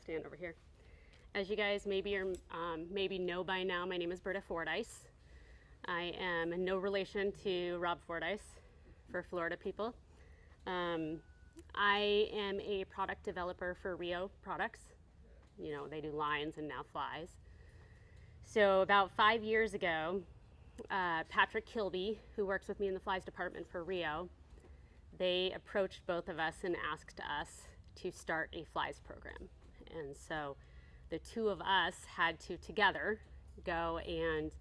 Stand over here. As you guys maybe know by now, my name is Brita Fordice. I am no relation to Rob Fordice for Florida people. I am a product developer for Rio Products. You know, they do lines and now flies. So about 5 years ago, Patrick Kilby, who works with me in the flies department for Rio, they approached both of us and asked us to start a flies program. And so the two of us had to together go and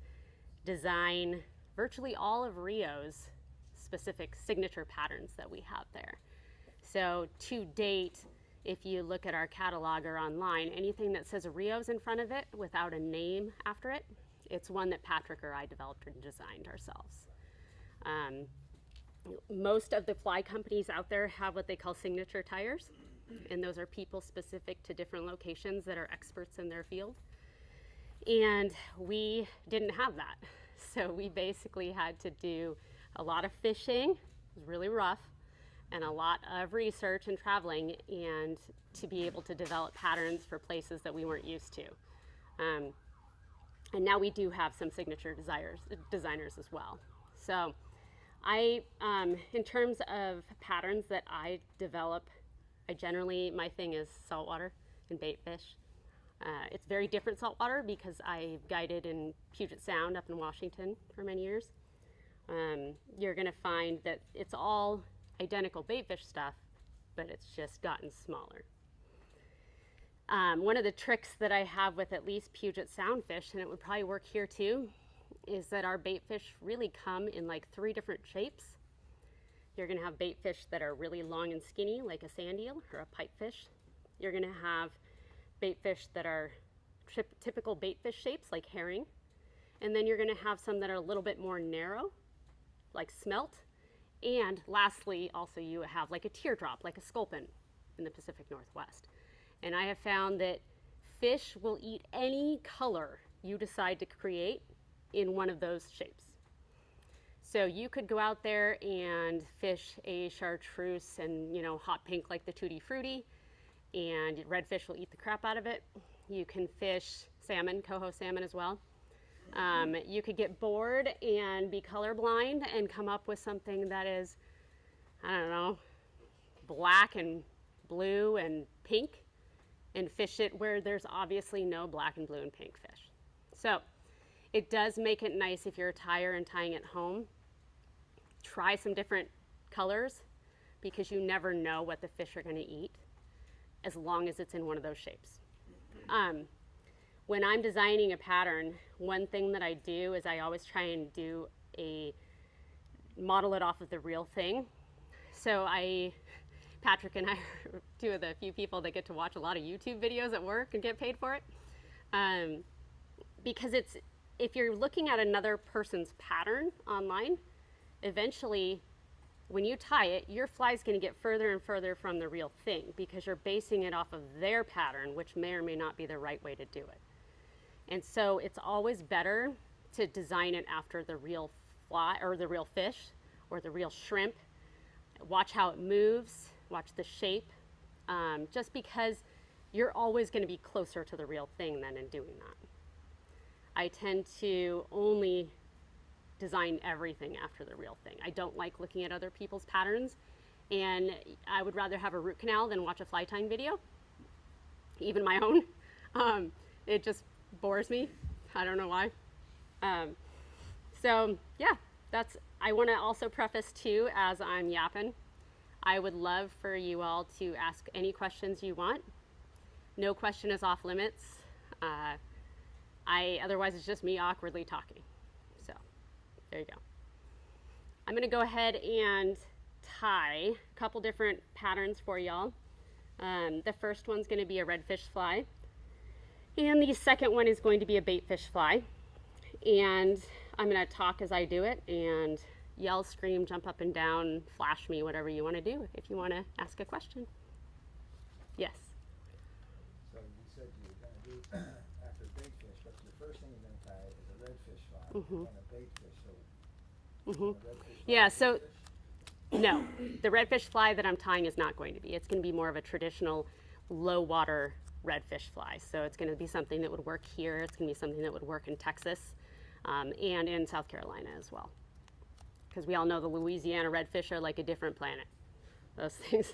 design virtually all of Rio's specific signature patterns that we have there. So to date, if you look at our catalog or online, anything that says Rio's in front of it without a name after it, it's one that Patrick or I developed and designed ourselves. Most of the fly companies out there have what they call signature tires, and those are people specific to different locations that are experts in their field. And we didn't have that. So we basically had to do a lot of fishing, it was really rough, and a lot of research and traveling, and to be able to develop patterns for places that we weren't used to. And now we do have some signature designers as well. So in terms of patterns that I develop, my thing is saltwater and bait fish. It's very different saltwater because I guided in Puget Sound up in Washington for many years. You're gonna find that it's all identical bait fish stuff, but it's just gotten smaller. One of the tricks that I have with at least Puget Sound fish, and it would probably work here too, is that our bait fish really come in like 3 different shapes. You're gonna have bait fish that are really long and skinny, like a sand eel or a pipefish. You're gonna have bait fish that are typical bait fish shapes, like herring. And then you're gonna have some that are a little bit more narrow, like smelt. And lastly, also you have like a teardrop, like a sculpin in the Pacific Northwest. And I have found that fish will eat any color you decide to create in one of those shapes. So you could go out there and fish a chartreuse and, you know, hot pink like the Tutti Frutti, and redfish will eat the crap out of it. You can fish salmon, coho salmon as well. You could get bored and be colorblind and come up with something that is, I don't know, black and blue and pink, and fish it where there's obviously no black and blue and pink fish. So it does make it nice if you're a tyer and tying at home. Try some different colors because you never know what the fish are going to eat as long as it's in one of those shapes. When I'm designing a pattern, one thing that I do is I always try and model it off of the real thing. So Patrick and I are 2 of the few people that get to watch a lot of YouTube videos at work and get paid for it. Because if you're looking at another person's pattern online, eventually when you tie it, your fly is going to get further and further from the real thing because you're basing it off of their pattern, which may or may not be the right way to do it. And so it's always better to design it after the real fly or the real fish or the real shrimp. Watch how it moves, watch the shape, just because you're always going to be closer to the real thing than in doing that. I tend to only design everything after the real thing. I don't like looking at other people's patterns, and I would rather have a root canal than watch a fly tying video, even my own. It just bores me. I don't know why. So yeah, I want to also preface too, as I'm yapping, I would love for you all to ask any questions you want. No question is off limits. Otherwise it's just me awkwardly talking. So there you go. I'm going to go ahead and tie a couple different patterns for y'all. The first one's going to be a redfish fly, and the second one is going to be a baitfish fly. And I'm going to talk as I do it, and yell, scream, jump up and down, flash me, whatever you want to do if you want to ask a question. Yes? So you said you were going to do after baitfish, but the first thing you're going to tie is a redfish fly and a baitfish. So redfish Yeah, fly, so redfish? no, the redfish fly that I'm tying is not going to be. It's going to be more of a traditional low water redfish fly. So it's going to be something that would work here. It's going to be something that would work in Texas and in South Carolina as well. Because we all know the Louisiana redfish are like a different planet. Those things,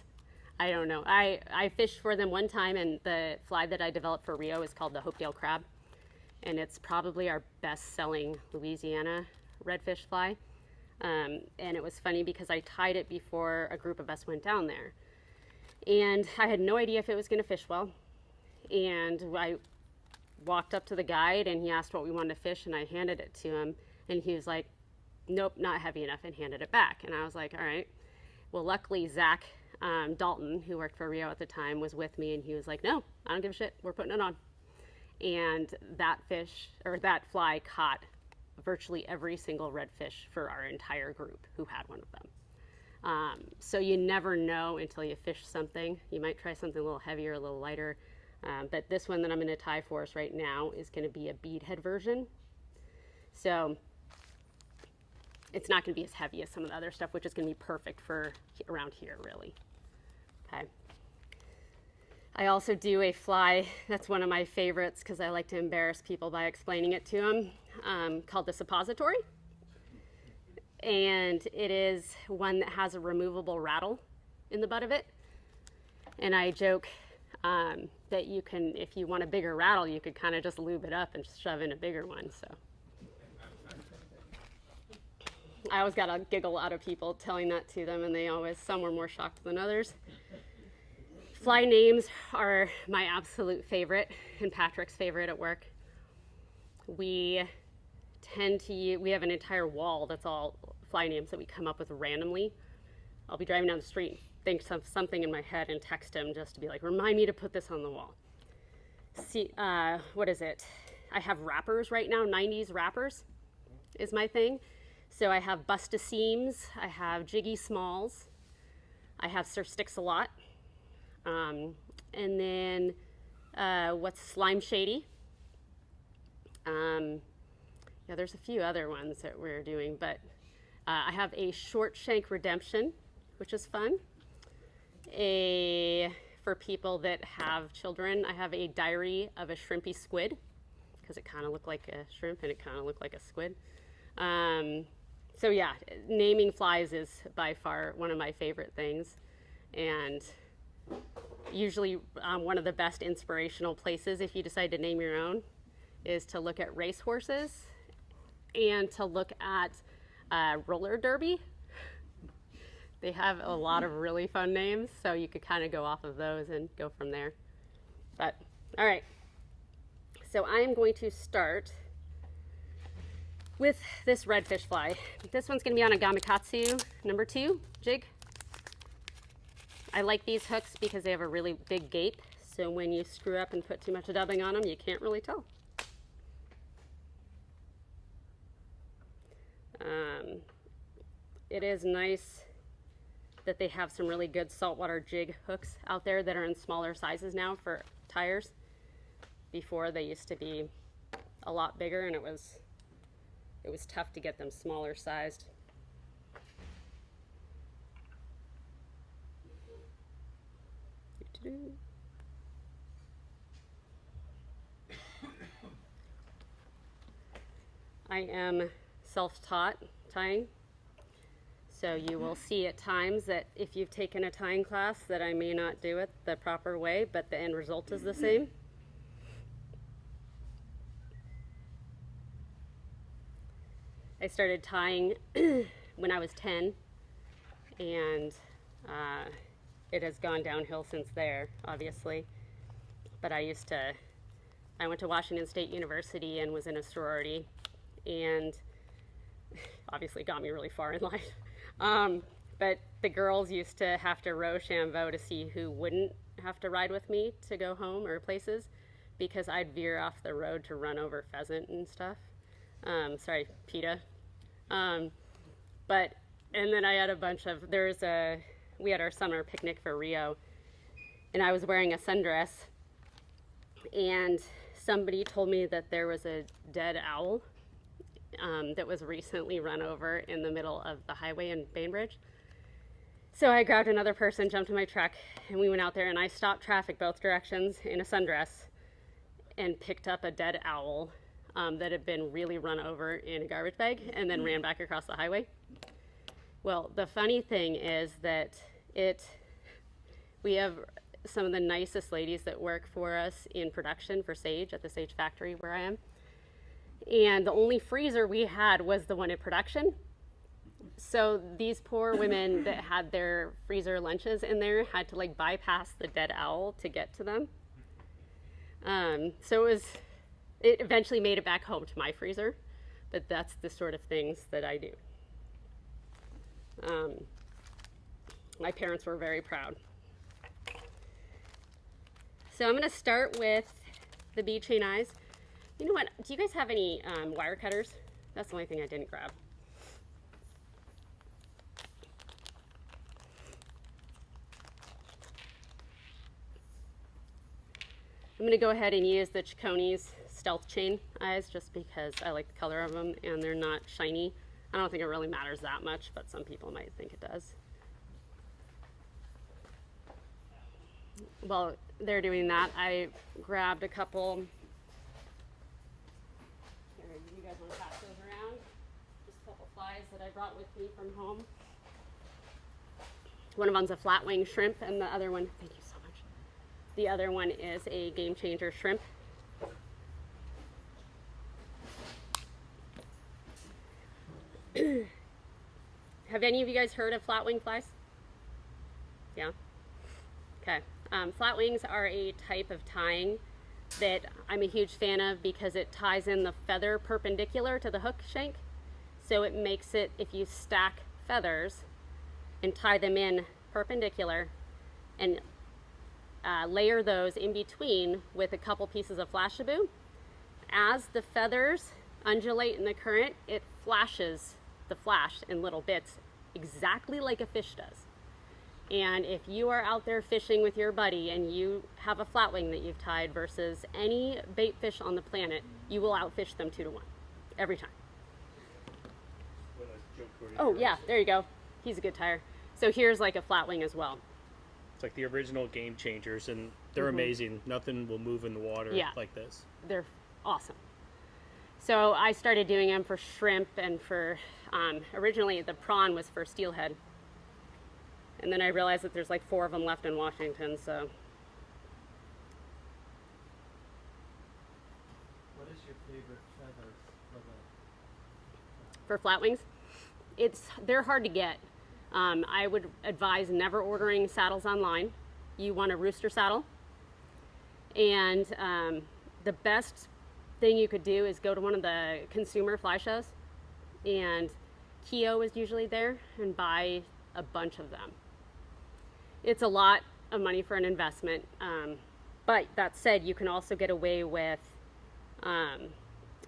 I don't know. I fished for them one time, and the fly that I developed for Rio is called the Hopedale crab. And it's probably our best-selling Louisiana redfish fly. And it was funny because I tied it before a group of us went down there. And I had no idea if it was going to fish well. And I walked up to the guide, and he asked what we wanted to fish, and I handed it to him. And he was like, nope, not heavy enough, and handed it back. And I was like, all right. Well, luckily, Zach Dalton, who worked for Rio at the time, was with me, and he was like, no, I don't give a shit. We're putting it on. And that fish, or that fly, caught virtually every single redfish for our entire group who had one of them. So you never know until you fish something. You might try something a little heavier, a little lighter. But this one that I'm going to tie for us right now is going to be a beadhead version. So it's not going to be as heavy as some of the other stuff, which is going to be perfect for around here, really. Okay. I also do a fly that's one of my favorites because I like to embarrass people by explaining it to them, called the suppository. And it is one that has a removable rattle in the butt of it. And I joke that you can, if you want a bigger rattle, you could kind of just lube it up and shove in a bigger one. So I always got a giggle out of people telling that to them, and they always, some were more shocked than others. Fly names are my absolute favorite and Patrick's favorite at work. We tend to use, we have an entire wall that's all fly names that we come up with randomly. I'll be driving down the street, think of something in my head, and text him just to be like, remind me to put this on the wall. See, what is it? I have wrappers right now, 90s wrappers is my thing. So I have Busta Seams, I have Jiggy Smalls, I have Sir Sticks-a-Lot, and then what's Slime Shady. Yeah, there's a few other ones that we're doing, but I have a Short Shank Redemption, which is fun. For people that have children, I have a Diary of a Shrimpy Squid, because it kind of looked like a shrimp and it kind of looked like a squid. So yeah, naming flies is by far one of my favorite things. And usually one of the best inspirational places if you decide to name your own is to look at racehorses and to look at roller derby. They have a lot of really fun names, so you could kind of go off of those and go from there. But, all right. So I'm going to start with this redfish fly. This one's going to be on a Gamakatsu #2 jig. I like these hooks because they have a really big gape, so when you screw up and put too much dubbing on them, you can't really tell. It is nice that they have some really good saltwater jig hooks out there that are in smaller sizes now for tires. Before they used to be a lot bigger, and it was tough to get them smaller sized. I am self-taught tying, so you will see at times that if you've taken a tying class that I may not do it the proper way, but the end result is the same. I started tying when I was 10, and it has gone downhill since there, obviously. But I went to Washington State University and was in a sorority, and obviously got me really far in life. But the girls used to have to Rochambeau to see who wouldn't have to ride with me to go home or places, because I'd veer off the road to run over pheasant and stuff. Sorry, PETA. But, and then I had a bunch of, we had our summer picnic for Rio, and I was wearing a sundress, and somebody told me that there was a dead owl that was recently run over in the middle of the highway in Bainbridge. So I grabbed another person, jumped in my truck, and we went out there, and I stopped traffic both directions in a sundress and picked up a dead owl that had been really run over in a garbage bag, and then ran back across the highway. Well, the funny thing is that we have some of the nicest ladies that work for us in production for Sage at the Sage factory where I am. And the only freezer we had was the one in production. So these poor women that had their freezer lunches in there had to like bypass the dead owl to get to them. So it eventually made it back home to my freezer, but that's the sort of things that I do. My parents were very proud. So I'm going to start with the bead chain eyes. You know what? Do you guys have any wire cutters? That's the only thing I didn't grab. I'm going to go ahead and use the Chiconi's stealth chain eyes just because I like the color of them and they're not shiny. I don't think it really matters that much, but some people might think it does. While they're doing that, I grabbed a couple. Here, you guys want to pass those around? Just a couple flies that I brought with me from home. One of them's a flatwing shrimp, and the other one, thank you so much. The other one is a game changer shrimp. Have any of you guys heard of flatwing flies? Yeah? Okay. Flatwings are a type of tying that I'm a huge fan of because it ties in the feather perpendicular to the hook shank. So it makes it, if you stack feathers and tie them in perpendicular and layer those in between with a couple pieces of Flashabou, as the feathers undulate in the current, it flashes the flash in little bits exactly like a fish does. And if you are out there fishing with your buddy and you have a flatwing that you've tied versus any bait fish on the planet, you will outfish them 2 to 1 every time. Oh yeah, there you go. He's a good tire. So here's like a flatwing as well. It's like the original game changers, and they're amazing. Nothing will move in the water like this. They're awesome. So I started doing them for shrimp and for, originally the prawn was for steelhead. And then I realized that there's like 4 of them left in Washington, so. What is your favorite feather For flatwings? They're hard to get. I would advise never ordering saddles online. You want a rooster saddle. And the best thing you could do is go to one of the consumer fly shows, and Keo is usually there, and buy a bunch of them. It's a lot of money for an investment, but that said, you can also get away with,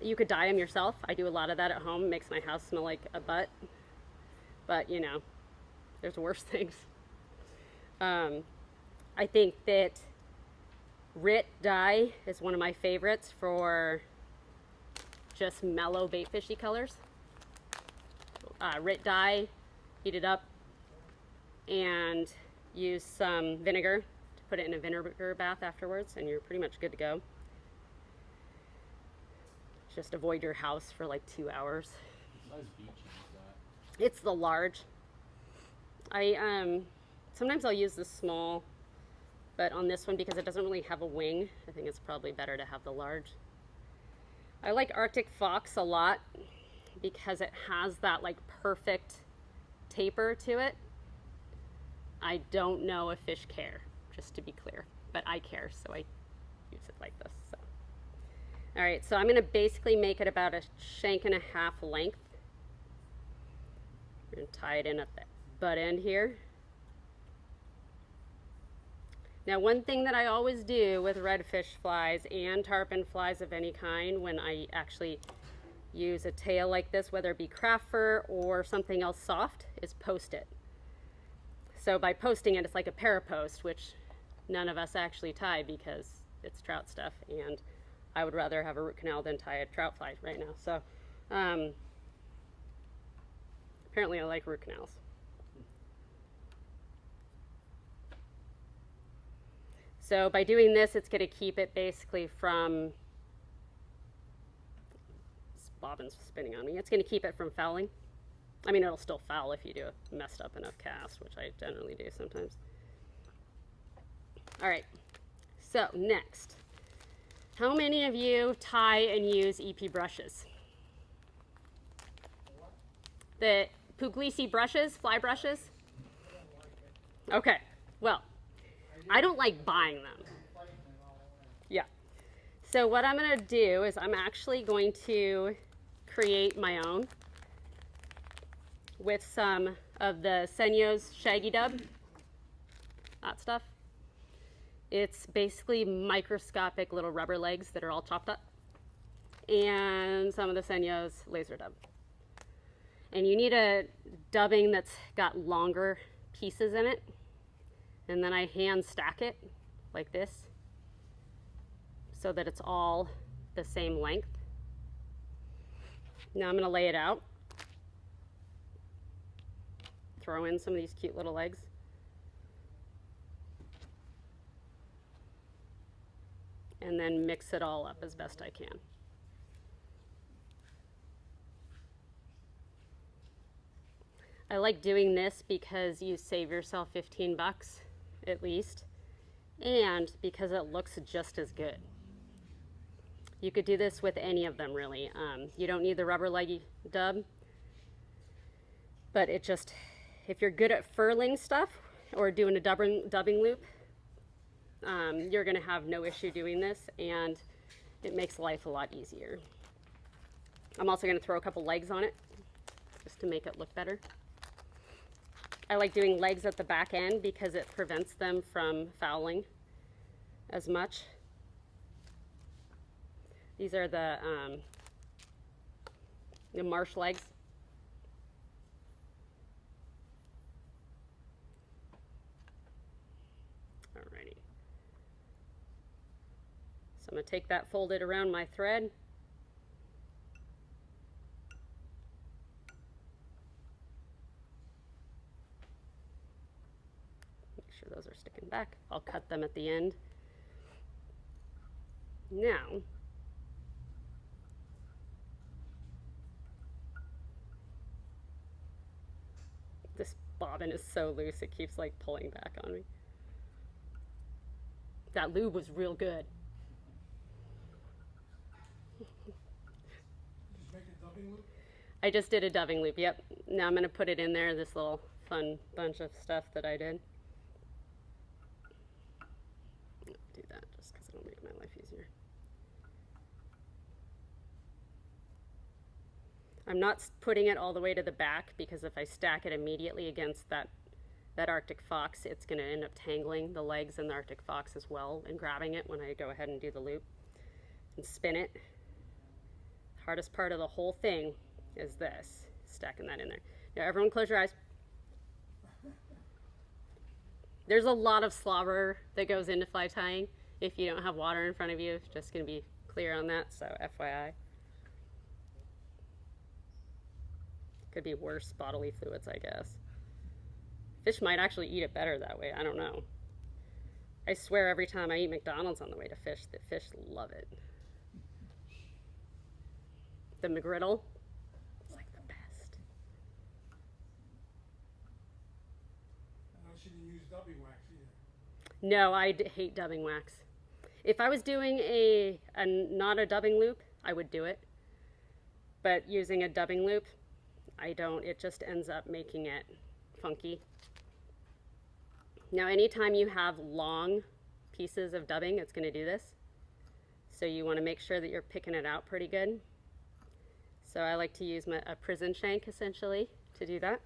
you could dye them yourself. I do a lot of that at home. It makes my house smell like a butt, but you know, there's worse things. I think that Rit dye is one of my favorites for just mellow bait fishy colors. Rit dye, heat it up, and use some vinegar to put it in a vinegar bath afterwards, and you're pretty much good to go. Just avoid your house for like 2 hours. What size beach is that? It's the large. Sometimes I'll use the small, but on this one, because it doesn't really have a wing, I think it's probably better to have the large. I like Arctic Fox a lot because it has that like perfect taper to it. I don't know if fish care, just to be clear, but I care, so I use it like this. So. All right, so I'm going to basically make it about a 1.5 shank length. We're going to tie it in at the butt end here. Now, one thing that I always do with redfish flies and tarpon flies of any kind when I actually use a tail like this, whether it be craft fur or something else soft, is post it. So by posting it, it's like a parapost, which none of us actually tie because it's trout stuff, and I would rather have a root canal than tie a trout fly right now. So apparently I like root canals. So by doing this, it's going to keep it basically from, this bobbin's spinning on me, it's going to keep it from fouling. I mean, it'll still foul if you do a messed up enough cast, which I generally do sometimes. All right, so next, how many of you tie and use EP brushes? The Puglisi brushes, fly brushes? Okay, well, I don't like buying them. Yeah. So what I'm going to do is I'm actually going to create my own with some of the Senyo's Shaggy Dub, that stuff. It's basically microscopic little rubber legs that are all chopped up, and some of the Senyo's Laser Dub. And you need a dubbing that's got longer pieces in it. And then I hand stack it like this so that it's all the same length. Now I'm going to lay it out. Throw in some of these cute little legs. And then mix it all up as best I can. I like doing this because you save yourself 15 bucks at least, and because it looks just as good. You could do this with any of them really. You don't need the rubber leggy dub, but it just, if you're good at furling stuff or doing a dubbing loop, you're gonna have no issue doing this, and it makes life a lot easier. I'm also gonna throw a couple legs on it just to make it look better. I like doing legs at the back end because it prevents them from fouling as much. These are the marsh legs. Alrighty. So I'm going to take that folded around my thread. Those are sticking back. I'll cut them at the end. Now, this bobbin is so loose, it keeps like pulling back on me. That lube was real good. I just did a dubbing loop, yep. Now I'm going to put it in there, this little fun bunch of stuff that I did. Do that just because it'll make my life easier. I'm not putting it all the way to the back because if I stack it immediately against that Arctic fox, it's going to end up tangling the legs and the Arctic fox as well and grabbing it when I go ahead and do the loop and spin it. The hardest part of the whole thing is this, stacking that in there. Now everyone close your eyes. There's a lot of slobber that goes into fly tying if you don't have water in front of you. Just going to be clear on that, so FYI. Could be worse bodily fluids, I guess. Fish might actually eat it better that way, I don't know. I swear every time I eat McDonald's on the way to fish, the fish love it. The McGriddle, it's like the best. I know she didn't use dubbing wax either. No, I hate dubbing wax. If I was doing not a dubbing loop, I would do it. But using a dubbing loop, I don't. It just ends up making it funky. Now, anytime you have long pieces of dubbing, it's going to do this. So you want to make sure that you're picking it out pretty good. So I like to use a prison shank, essentially, to do that.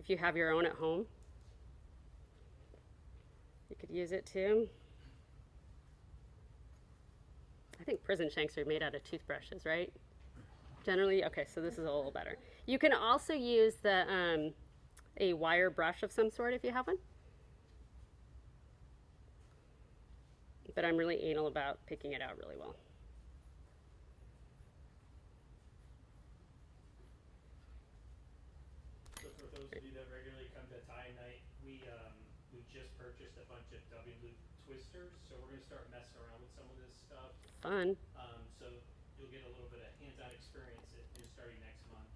if you have your own at home. You could use it too. I think prison shanks are made out of toothbrushes, right? Generally, okay, so this is a little better. You can also use the a wire brush of some sort if you have one. But I'm really anal about picking it out really well. So for those of you that regularly come to tie night, we just purchased a bunch of dubbing loop twisters, so we're gonna start messing around with some of this stuff. Fun. So you'll get a little bit of hands-on experience starting next month.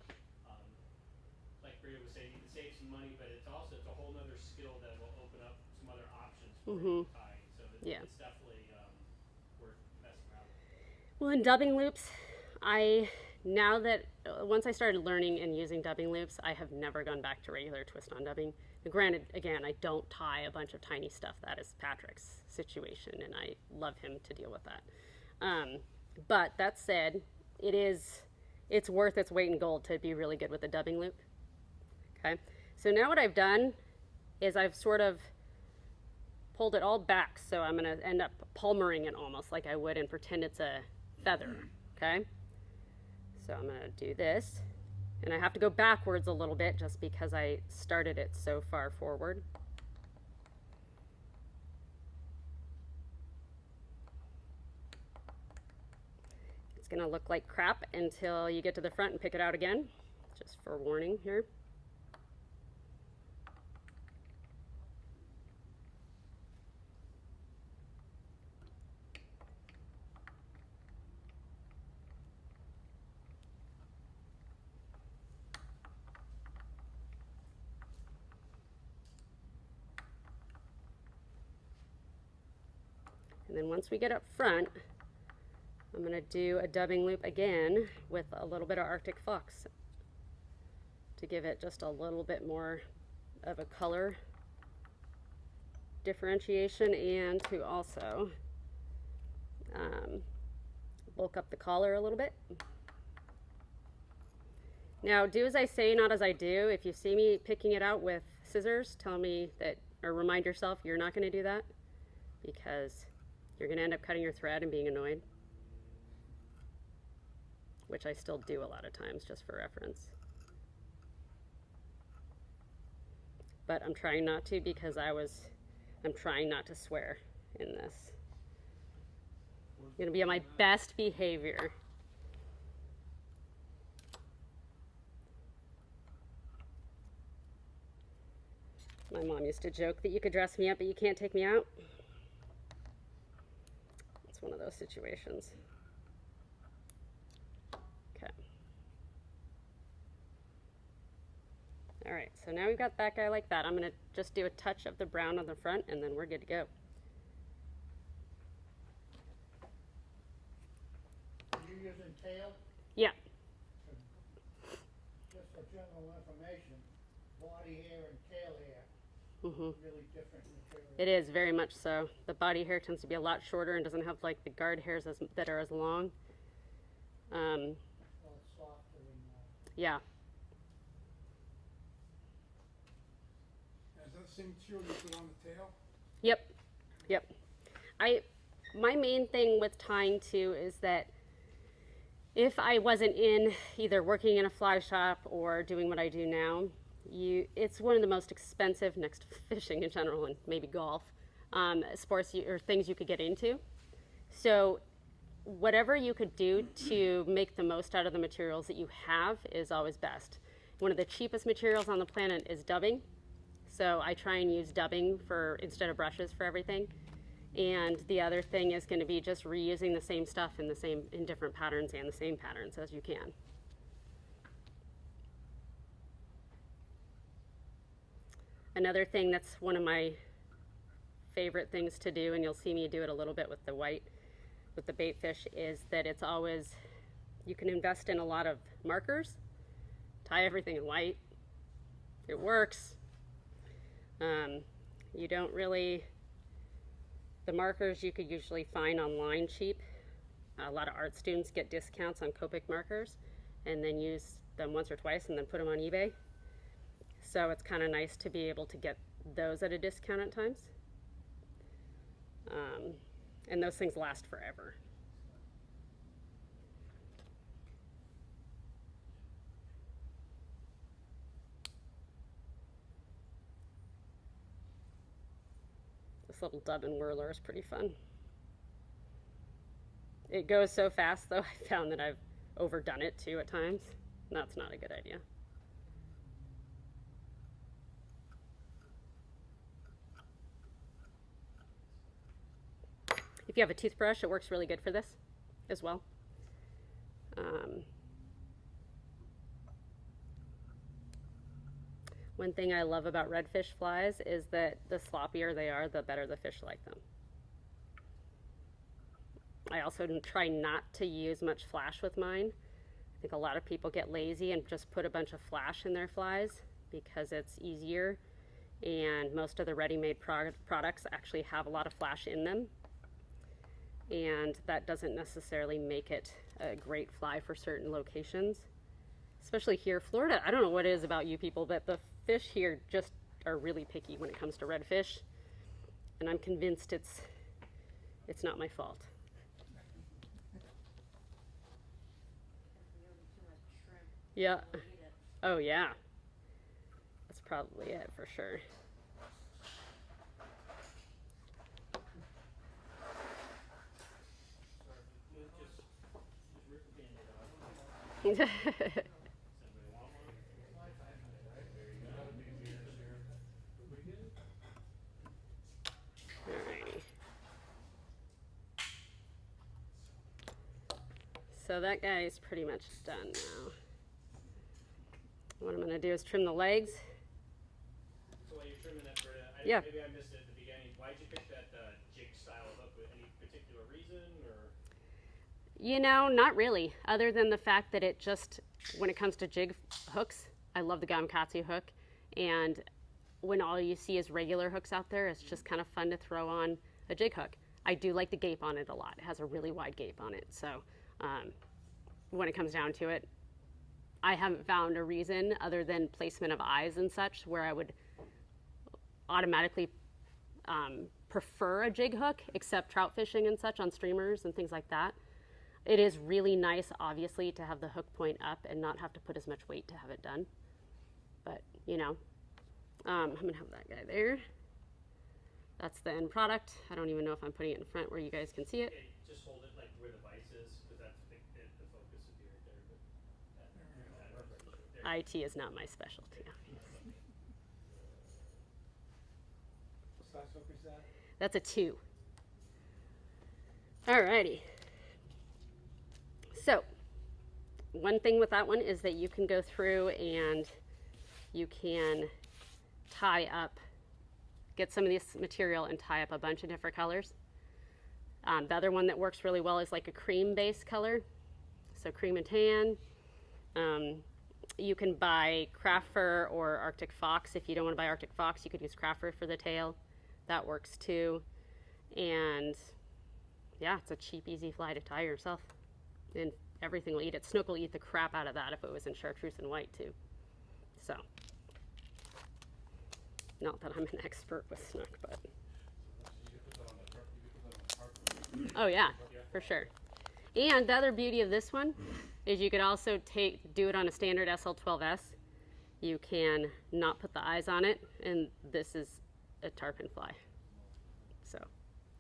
Like Brita was saying, you can save some money, but it's a whole other skill that will open up some other options for you tying. So it's definitely worth messing around with. Well, in dubbing loops, once I started learning and using dubbing loops, I have never gone back to regular twist on dubbing. Granted, again, I don't tie a bunch of tiny stuff. That is Patrick's situation, and I love him to deal with that. But that said, it's worth its weight in gold to be really good with a dubbing loop. Okay, so now what I've done is I've sort of pulled it all back, so I'm going to end up palmering it almost like I would and pretend it's a feather. Okay, so I'm going to do this, and I have to go backwards a little bit just because I started it so far forward. It's going to look like crap until you get to the front and pick it out again, just for warning here. And then once we get up front, I'm going to do a dubbing loop again with a little bit of Arctic Fox to give it just a little bit more of a color differentiation and to also bulk up the collar a little bit. Now, do as I say, not as I do. If you see me picking it out with scissors, tell me that, or remind yourself you're not going to do that, because you're going to end up cutting your thread and being annoyed, which I still do a lot of times just for reference. But I'm trying not to, because I'm trying not to swear in this. I'm going to be on my best behavior. My mom used to joke that you could dress me up, but you can't take me out. It's one of those situations. Okay. All right, so now we've got that guy like that. I'm going to just do a touch of the brown on the front, and then we're good to go. Are you using tail? Yeah. Just for general information, body hair and tail hair, really different material. It is, very much so. The body hair tends to be a lot shorter and doesn't have like the guard hairs that are as long. Well, it's softer and Yeah. Is that the same material you put on the tail? Yep. Yep. My main thing with tying too is that if I wasn't either working in a fly shop or doing what I do now, it's one of the most expensive, next to fishing in general and maybe golf, sports or things you could get into. So whatever you could do to make the most out of the materials that you have is always best. One of the cheapest materials on the planet is dubbing. So I try and use dubbing instead of brushes for everything. And the other thing is going to be just reusing the same stuff in different patterns and the same patterns as you can. Another thing that's one of my favorite things to do, and you'll see me do it a little bit with the bait fish, is that it's always, you can invest in a lot of markers, tie everything in white. It works. You don't really, the markers you could usually find online cheap. A lot of art students get discounts on Copic markers and then use them once or twice and then put them on eBay. So it's kind of nice to be able to get those at a discount at times. And those things last forever. This little dub and whirler is pretty fun. It goes so fast though, I found that I've overdone it too at times. That's not a good idea. If you have a toothbrush, it works really good for this as well. One thing I love about redfish flies is that the sloppier they are, the better the fish like them. I also try not to use much flash with mine. I think a lot of people get lazy and just put a bunch of flash in their flies because it's easier, and most of the ready-made products actually have a lot of flash in them, and that doesn't necessarily make it a great fly for certain locations. Especially here, Florida, I don't know what it is about you people, but the fish here just are really picky when it comes to redfish, and I'm convinced it's not my fault. Yeah. Oh yeah. That's probably it for sure. Alrighty. So that guy is pretty much done now. What I'm going to do is trim the legs. So while you're trimming that, Brita, Yeah. maybe I missed it at the beginning. Why'd you pick that jig style hook? With any particular reason, or? You know, not really, other than the fact that it just, when it comes to jig hooks, I love the Gamakatsu hook, and when all you see is regular hooks out there, it's just kind of fun to throw on a jig hook. I do like the gape on it a lot. It has a really wide gape on it, so when it comes down to it, I haven't found a reason other than placement of eyes and such where I would automatically prefer a jig hook, except trout fishing and such on streamers and things like that. It is really nice, obviously, to have the hook point up and not have to put as much weight to have it done. But, you know, I'm going to have that guy there. That's the end product. I don't even know if I'm putting it in front where you guys can see it. Okay, just hold it like where the vise is, because that's the focus would be right there. But IT is not my specialty. What size hook is that? That's a 2. Alrighty. So, one thing with that one is that you can go through and you can tie up, get some of this material and tie up a bunch of different colors. The other one that works really well is like a cream base color, so cream and tan. You can buy craft fur or Arctic fox. If you don't want to buy Arctic fox, you could use craft fur for the tail. That works too. And yeah, it's a cheap, easy fly to tie yourself. And everything will eat it. Snook will eat the crap out of that if it was in chartreuse and white too. So, not that I'm an expert with snook, but. Oh yeah, for sure. And the other beauty of this one is you could also do it on a standard SL12S. You can not put the eyes on it, and this is a tarpon fly. So,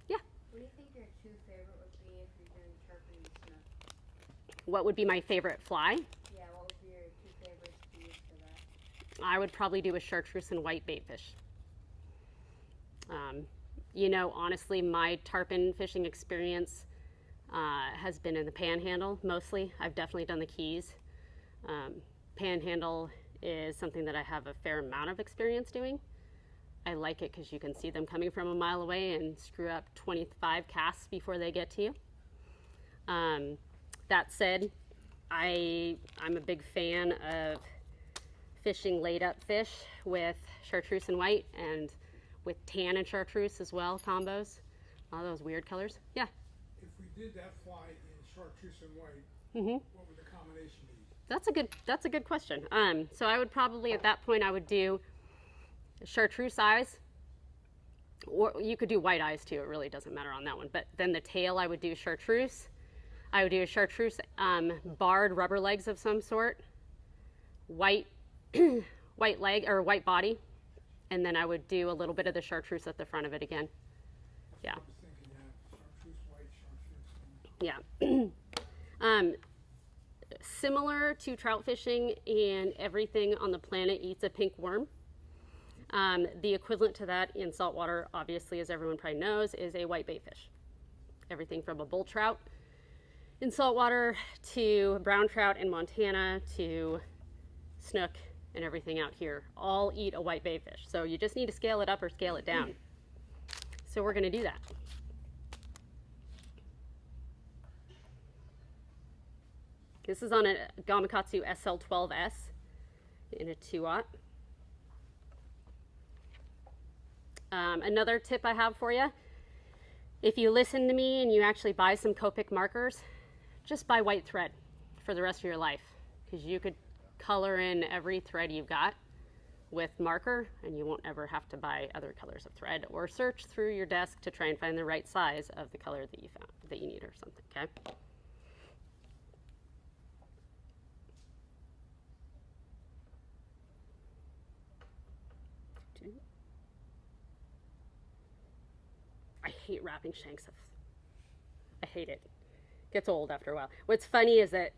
yeah. What do you think your 2 favorite would be if you're doing tarpon and snook? What would be my favorite fly? Yeah, what would be your 2 favorites to use for that? I would probably do a chartreuse and white baitfish. You know, honestly, my tarpon fishing experience has been in the Panhandle mostly. I've definitely done the Keys. Panhandle is something that I have a fair amount of experience doing. I like it because you can see them coming from a mile away and screw up 25 casts before they get to you. That said, I'm a big fan of fishing laid up fish with chartreuse and white, and with tan and chartreuse as well, combos. All those weird colors. Yeah. If we did that fly in chartreuse and white, Mm-hmm. what would the combination be? That's a good question. So I would probably at that point I would do chartreuse eyes, or you could do white eyes too. It really doesn't matter on that one. But then the tail I would do chartreuse. I would do a chartreuse barred rubber legs of some sort, white white leg or white body, and then I would do a little bit of the chartreuse at the front of it again. Yeah. I was thinking, yeah, chartreuse, white, chartreuse. Similar to trout fishing and everything on the planet eats a pink worm. The equivalent to that in saltwater, obviously, as everyone probably knows, is a white baitfish. Everything from a bull trout in saltwater to brown trout in Montana to snook and everything out here all eat a white baitfish. So you just need to scale it up or scale it down. So we're going to do that. This is on a Gamakatsu SL12S in a 2/0. Another tip I have for you, if you listen to me and you actually buy some Copic markers, just buy white thread for the rest of your life, because you could color in every thread you've got with marker and you won't ever have to buy other colors of thread or search through your desk to try and find the right size of the color that you found that you need or something. Okay. I hate wrapping shanks. I hate it. Gets old after a while. What's funny is that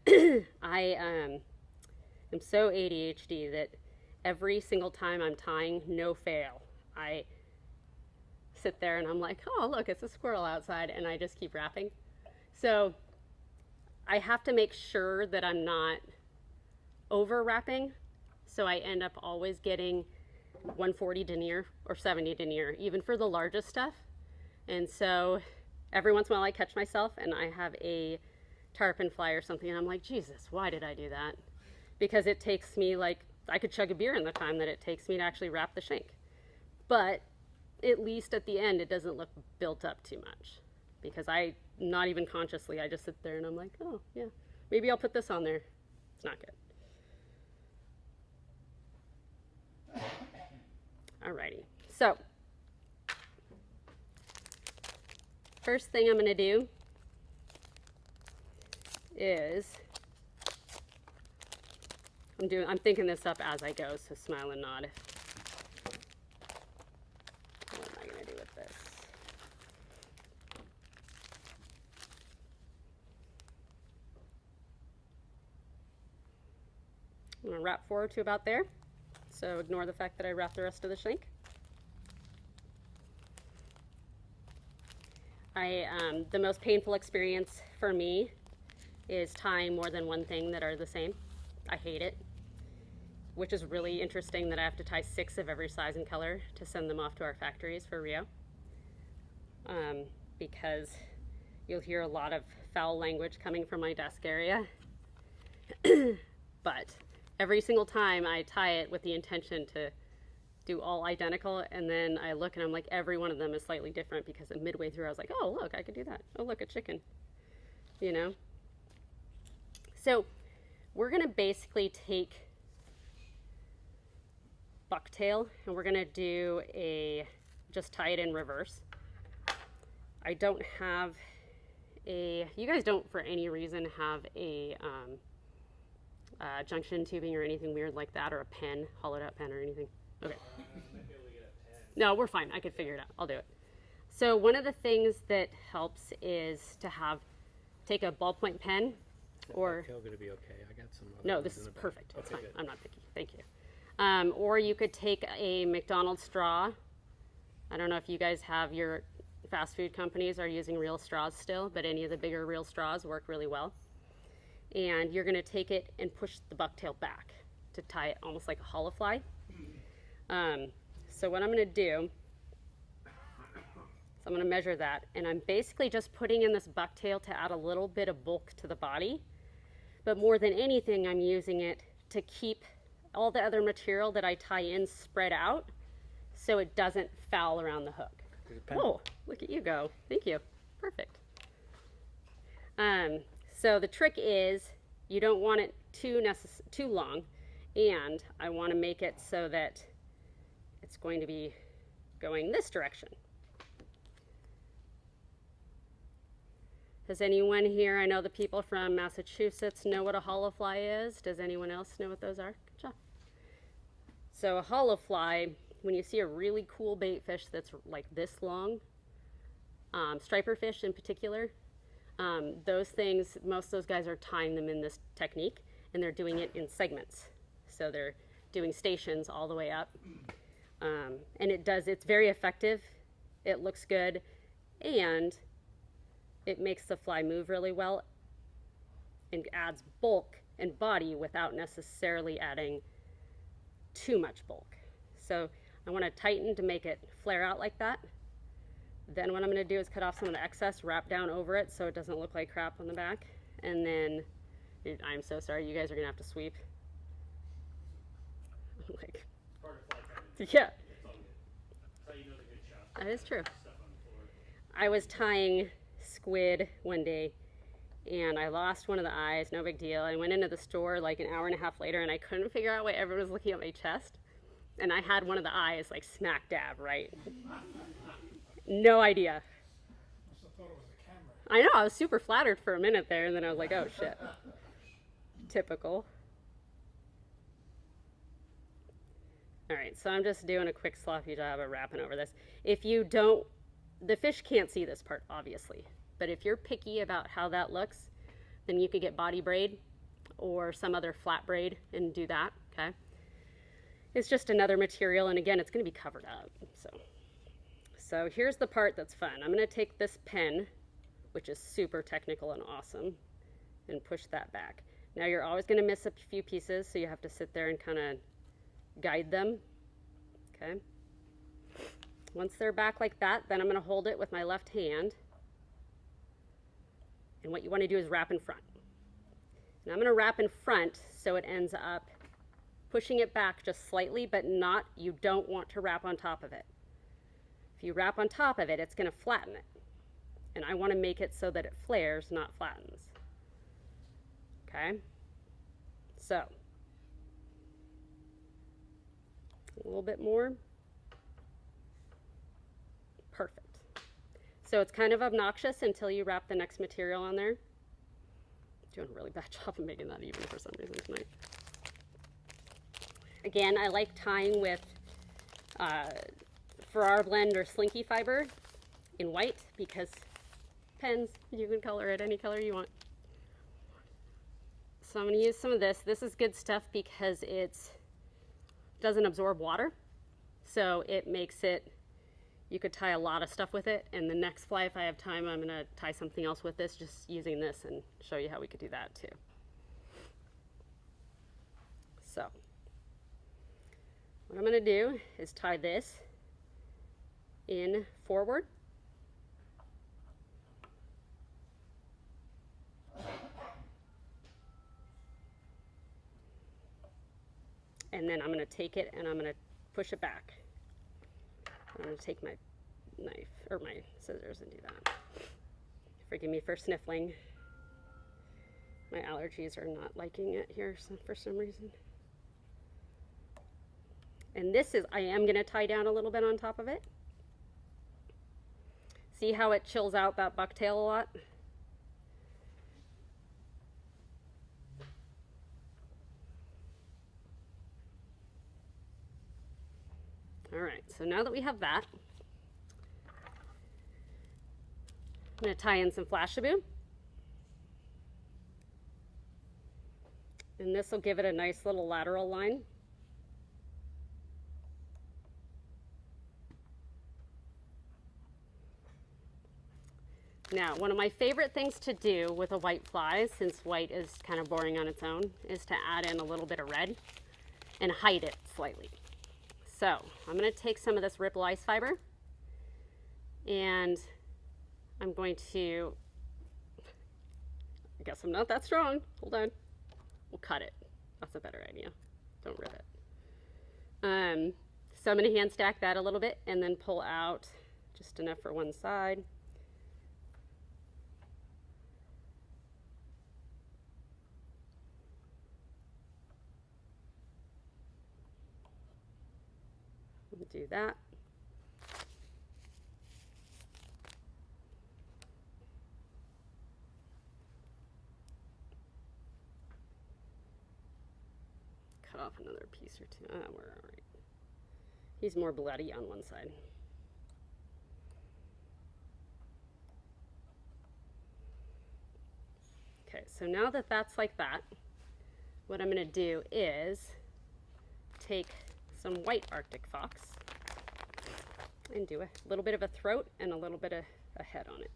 I am so ADHD that every single time I'm tying, no fail, I sit there and I'm like, oh, look, it's a squirrel outside, and I just keep wrapping. So I have to make sure that I'm not over wrapping, so I end up always getting 140 denier or 70 denier, even for the largest stuff. And so every once in a while I catch myself and I have a tarpon fly or something, and I'm like, Jesus, why did I do that? Because it takes me, like, I could chug a beer in the time that it takes me to actually wrap the shank. But at least at the end, it doesn't look built up too much, because not even consciously, I just sit there and I'm like, oh yeah, maybe I'll put this on there. It's not good. Alrighty, so first thing I'm gonna do is, I'm thinking this up as I go, so smile and nod. What am I gonna do with this? I'm gonna wrap forward to about there, so ignore the fact that I wrapped the rest of the shank. The most painful experience for me is tying more than one thing that are the same. I hate it, which is really interesting that I have to tie 6 of every size and color to send them off to our factories for Rio, because you'll hear a lot of foul language coming from my desk area. But every single time I tie it with the intention to do all identical, and then I look and I'm like, every one of them is slightly different, because midway through I was like, oh look, I could do that. Oh look, a chicken, you know? So we're gonna basically take bucktail and we're gonna do just tie it in reverse. I don't have you guys don't for any reason have a junction tubing or anything weird like that, or a pen, hollowed out pen or anything? Okay. No, we're fine. I could figure it out. I'll do it. So one of the things that helps is to take a ballpoint pen, or Bucktail gonna be okay. I got some. no, ones this in is the back. perfect. It's Okay, fine. good. I'm not picky. Thank you. Or you could take a McDonald's straw. I don't know if you guys have your fast food companies are using real straws still, but any of the bigger real straws work really well. And you're going to take it and push the bucktail back to tie it almost like a hollow fly. So what I'm going to do is I'm going to measure that, and I'm basically just putting in this bucktail to add a little bit of bulk to the body. But more than anything, I'm using it to keep all the other material that I tie in spread out so it doesn't foul around the hook. Oh, look at you go. Thank you. Perfect. So the trick is you don't want it too long, and I want to make it so that it's going to be going this direction. Does anyone here, I know the people from Massachusetts know what a hollow fly is. Does anyone else know what those are? Good job. So a hollow fly, when you see a really cool bait fish that's like this long, striper fish in particular, those things, most of those guys are tying them in this technique, and they're doing it in segments. So they're doing stations all the way up. And it's very effective. It looks good, and it makes the fly move really well and adds bulk and body without necessarily adding too much bulk. So I want to tighten to make it flare out like that. Then what I'm going to do is cut off some of the excess, wrap down over it so it doesn't look like crap on the back. And then, I'm so sorry, you guys are going to have to sweep. Like, Part of fly time. yeah, It's all good. That's how you know the good shot. that is true. Stuff on the floor. I was tying squid one day and I lost one of the eyes, no big deal. I went into the store like an hour and a half later and I couldn't figure out why everyone was looking at my chest. And I had one of the eyes like smack dab, right? No idea. Must have thought it was a camera. I know, I was super flattered for a minute there and then I was like, oh shit. Typical. All right, so I'm just doing a quick sloppy job of wrapping over this. If you don't, the fish can't see this part, obviously. But if you're picky about how that looks, then you could get body braid or some other flat braid and do that, okay? It's just another material, and again, it's gonna be covered up, So here's the part that's fun. I'm gonna take this pen, which is super technical and awesome, and push that back. Now you're always gonna miss a few pieces, so you have to sit there and kind of guide them, okay? Once they're back like that, then I'm gonna hold it with my left hand. And what you wanna do is wrap in front. And I'm gonna wrap in front so it ends up pushing it back just slightly, but not, you don't want to wrap on top of it. If you wrap on top of it, it's gonna flatten it. And I wanna make it so that it flares, not flattens. Okay? So, a little bit more. Perfect. So it's kind of obnoxious until you wrap the next material on there. Doing a really bad job of making that even for some reason tonight. Again, I like tying with for our blend or slinky fiber in white because pens, you can color it any color you want. So I'm going to use some of this. This is good stuff because it doesn't absorb water. So it makes it, you could tie a lot of stuff with it. And the next fly, if I have time, I'm going to tie something else with this, just using this and show you how we could do that too. So what I'm going to do is tie this in forward. And then I'm going to take it and I'm going to push it back. I'm going to take my knife or my scissors and do that. Forgive me for sniffling. My allergies are not liking it here for some reason. And this is, I am going to tie down a little bit on top of it. See how it chills out that bucktail a lot? All right, so now that we have that, I'm going to tie in some Flashabou. And this will give it a nice little lateral line. Now, one of my favorite things to do with a white fly, since white is kind of boring on its own, is to add in a little bit of red and hide it slightly. So I'm going to take some of this ripple ice fiber and I'm going to, I guess I'm not that strong. Hold on. We'll cut it. That's a better idea. Don't rip it. So I'm going to hand stack that a little bit and then pull out just enough for one side. do that. Cut off another piece or two. We're all right. He's more bloody on one side. Okay, so now that that's like that, what I'm going to do is take some white Arctic fox and do a little bit of a throat and a little bit of a head on it.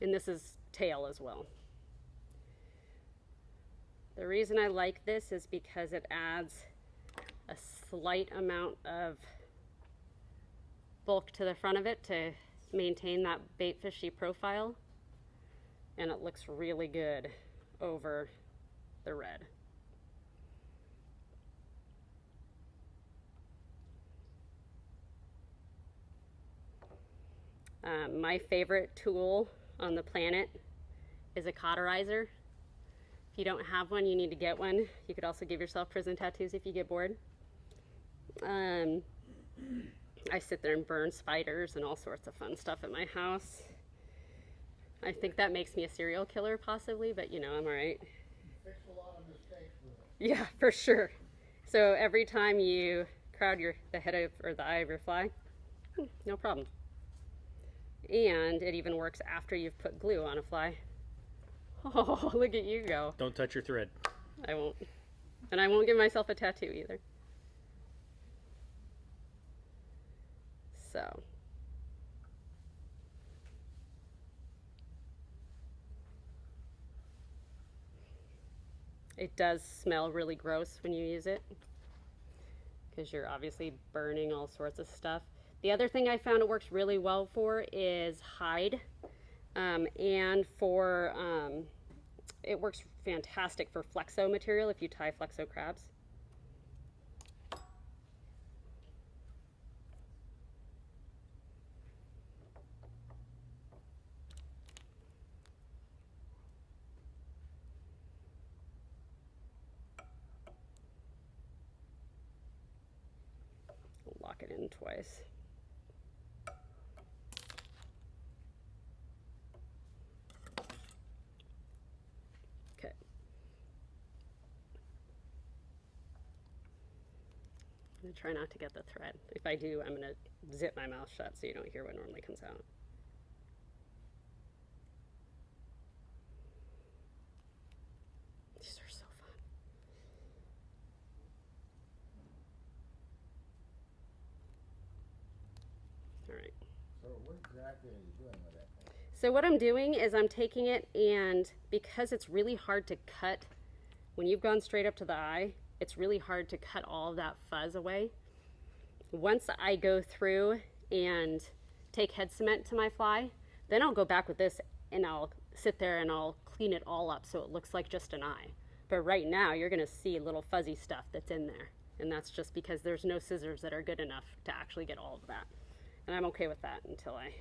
And this is tail as well. The reason I like this is because it adds a slight amount of bulk to the front of it to maintain that bait fishy profile, and it looks really good over the red. My favorite tool on the planet is a cauterizer. If you don't have one, you need to get one. You could also give yourself prison tattoos if you get bored. I sit there and burn spiders and all sorts of fun stuff at my house. I think that makes me a serial killer possibly, but you know, I'm all right. Fix a lot of mistakes with it. Yeah, for sure. So every time you crowd the head of, or the eye of your fly, no problem. And it even works after you've put glue on a fly. Oh, look at you go. Don't touch your thread. I won't. And I won't give myself a tattoo either. So. It does smell really gross when you use it, because you're obviously burning all sorts of stuff. The other thing I found it works really well for is hide, and for it works fantastic for flexo material if you tie flexo crabs. Lock it in twice. Okay. I'm going to try not to get the thread. If I do, I'm going to zip my mouth shut so you don't hear what normally comes out. These are so fun. All right. So what exactly are you doing with that thing? So what I'm doing is I'm taking it, and because it's really hard to cut, when you've gone straight up to the eye, it's really hard to cut all of that fuzz away. Once I go through and take head cement to my fly, then I'll go back with this and I'll sit there and I'll clean it all up so it looks like just an eye. But right now you're gonna see little fuzzy stuff that's in there. And that's just because there's no scissors that are good enough to actually get all of that. And I'm okay with that until I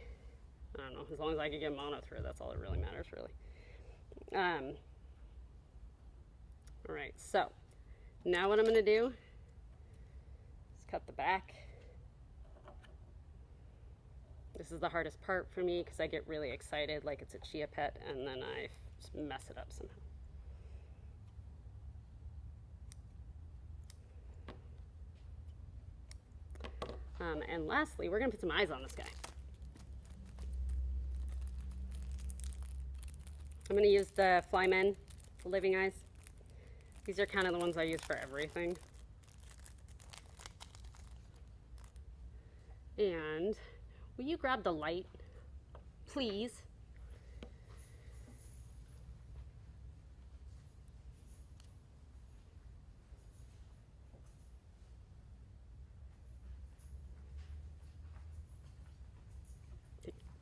don't know, as long as I can get mono through, that's all that really matters, really. All right, so now what I'm gonna do is cut the back. This is the hardest part for me because I get really excited like it's a chia pet, and then I just mess it up somehow. And lastly, we're gonna put some eyes on this guy. I'm gonna use the Flymen living eyes. These are kind of the ones I use for everything. And will you grab the light, please?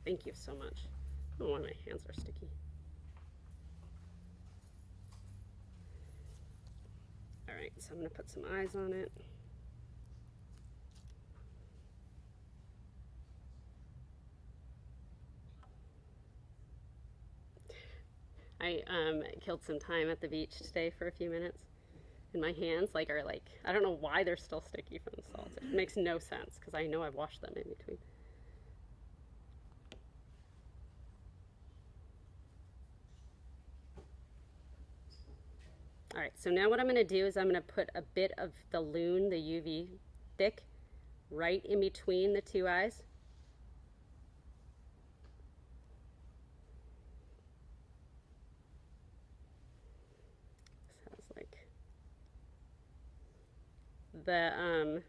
Thank you so much. Oh, my hands are sticky. All right, so I'm gonna put some eyes on it. I killed some time at the beach today for a few minutes, in my hands like are like, I don't know why they're still sticky from the salt. It makes no sense because I know I've washed them in between. All right, so now what I'm going to do is I'm going to put a bit of the loon, the UV thick, right in between the two eyes. Sounds like the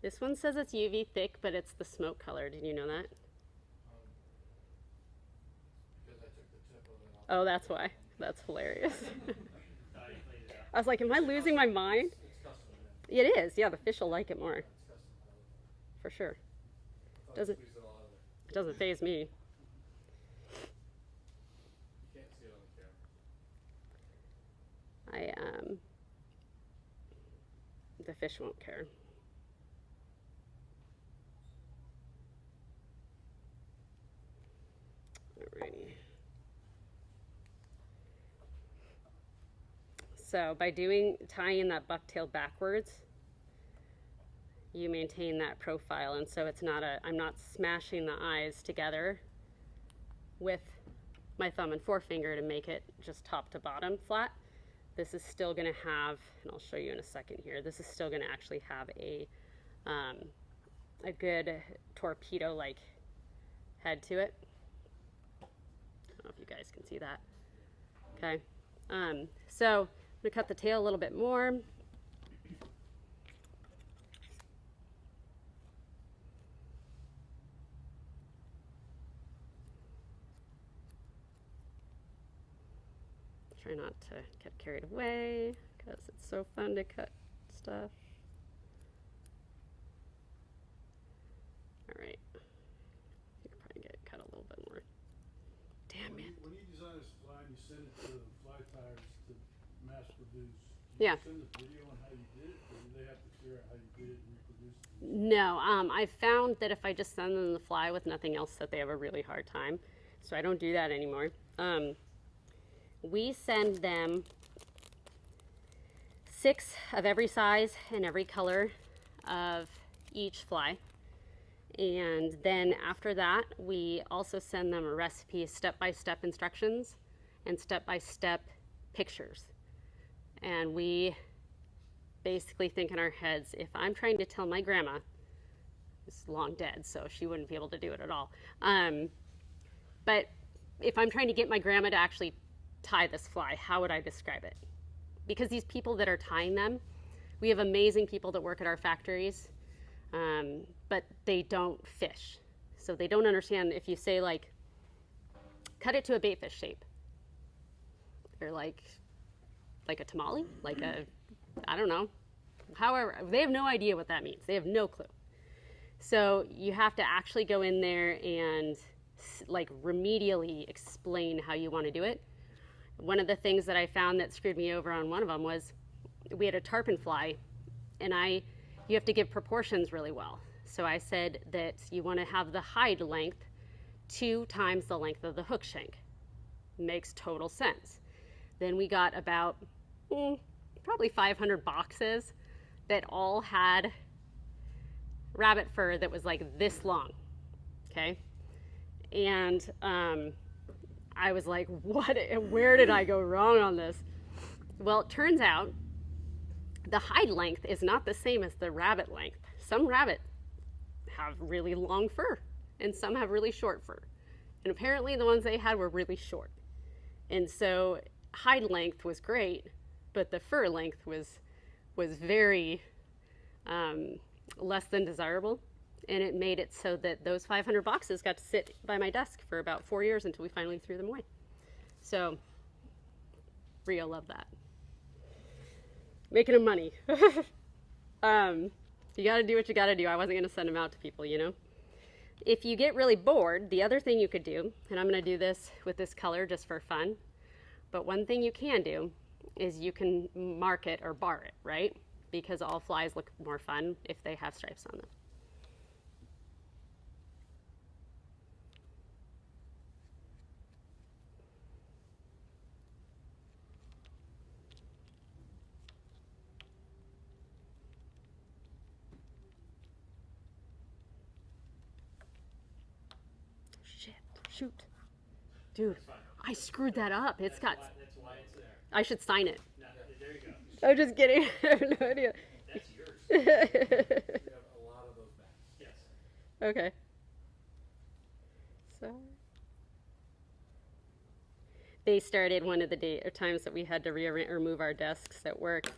this one says it's UV thick, but it's the smoke color. Did you know that? Because I took the tip of it off. Oh, that's why. That's hilarious. I cleaned it up. I was like, am I losing my mind? It's custom made. It is. Yeah, the fish will like it more, It's custom made. for sure. I thought Doesn't- squeeze it all out of there. It doesn't faze me. You can't see it on the camera. The fish won't care. Alrighty. So by tying that bucktail backwards, you maintain that profile, and so it's not I'm not smashing the eyes together with my thumb and forefinger to make it just top to bottom flat. This is still going to have, and I'll show you in a second here, this is still going to actually have a good torpedo-like head to it. I don't know if you guys can see that. Okay, so I'm going to cut the tail a little bit more. Try not to get carried away because it's so fun to cut stuff. All right, you could probably get it cut a little bit more. Damn it. When you design this fly and you send it to Fly Tires to mass produce, Yeah. you send the video on how you did it, or do they have to figure out how you did it and reproduce it? No, I've found that if I just send them the fly with nothing else, that they have a really hard time. So I don't do that anymore. We send them 6 of every size and every color of each fly. And then after that, we also send them a recipe, step-by-step instructions and step-by-step pictures. And we basically think in our heads, if I'm trying to tell my grandma, who's long dead, so she wouldn't be able to do it at all. But if I'm trying to get my grandma to actually tie this fly, how would I describe it? Because these people that are tying them, we have amazing people that work at our factories, but they don't fish. So they don't understand if you say like, cut it to a baitfish shape. They're like a tamale, like a, I don't know. However, they have no idea what that means. They have no clue. So you have to actually go in there and like remedially explain how you want to do it. One of the things that I found that screwed me over on one of them was we had a tarpon fly, and you have to give proportions really well. So I said that you want to have the hide length 2 times the length of the hook shank. Makes total sense. Then we got about probably 500 boxes that all had rabbit fur that was like this long, okay? And I was like, where did I go wrong on this? Well, it turns out the hide length is not the same as the rabbit length. Some rabbit have really long fur and some have really short fur. And apparently the ones they had were really short. And so hide length was great, but the fur length was very less than desirable. And it made it so that those 500 boxes got to sit by my desk for about 4 years until we finally threw them away. So Rio loved that. Making him money. You gotta do what you gotta do. I wasn't gonna send them out to people, you know? If you get really bored, the other thing you could do, and I'm gonna do this with this color just for fun, but one thing you can do is you can mark it or bar it, right? Because all flies look more fun if they have stripes on them. shoot. Dude, It's fine. I screwed that up. It's got, That's why it's there. I should sign it. No, there you go. I'm just kidding. I have no idea. That's yours. We have a lot of those back. Yes. Okay. So they started one of the times that we had to rearrange or move our desks at work.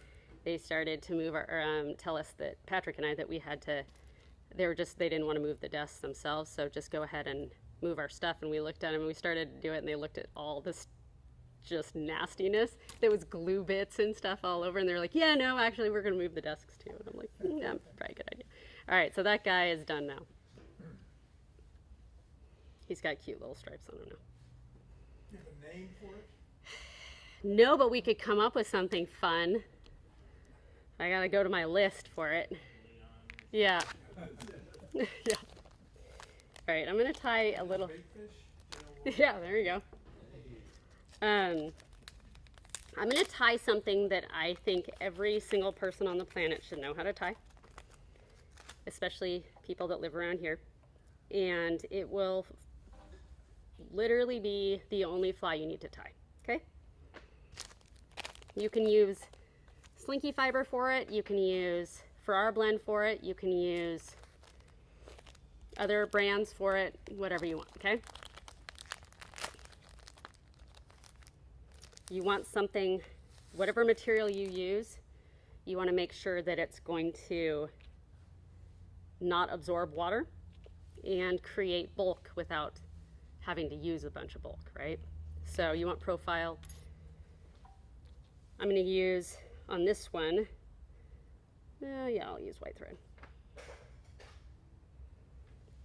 They started to move tell us that Patrick and I that we had to. They didn't want to move the desks themselves, so just go ahead and move our stuff. And we looked at them and we started to do it, and they looked at all this just nastiness. There was glue bits and stuff all over, and they're like, "Yeah, no, actually, we're going to move the desks too." And I'm like, "Yeah, probably a good idea." All right, so that guy is done now. He's got cute little stripes on him now. You have a name for it? No, but we could come up with something fun. I gotta go to my list for it. Yeah. Yeah. All right, I'm gonna tie a little. Bait fish? Yeah, there you go. I'm gonna tie something that I think every single person on the planet should know how to tie, especially people that live around here. And it will literally be the only fly you need to tie, okay? You can use slinky fiber for it, you can use Farrar blend for it, you can use other brands for it, whatever you want, okay? You want something, whatever material you use, you want to make sure that it's going to not absorb water and create bulk without having to use a bunch of bulk, right? So you want profile. I'm going to use on this one, yeah, I'll use white thread.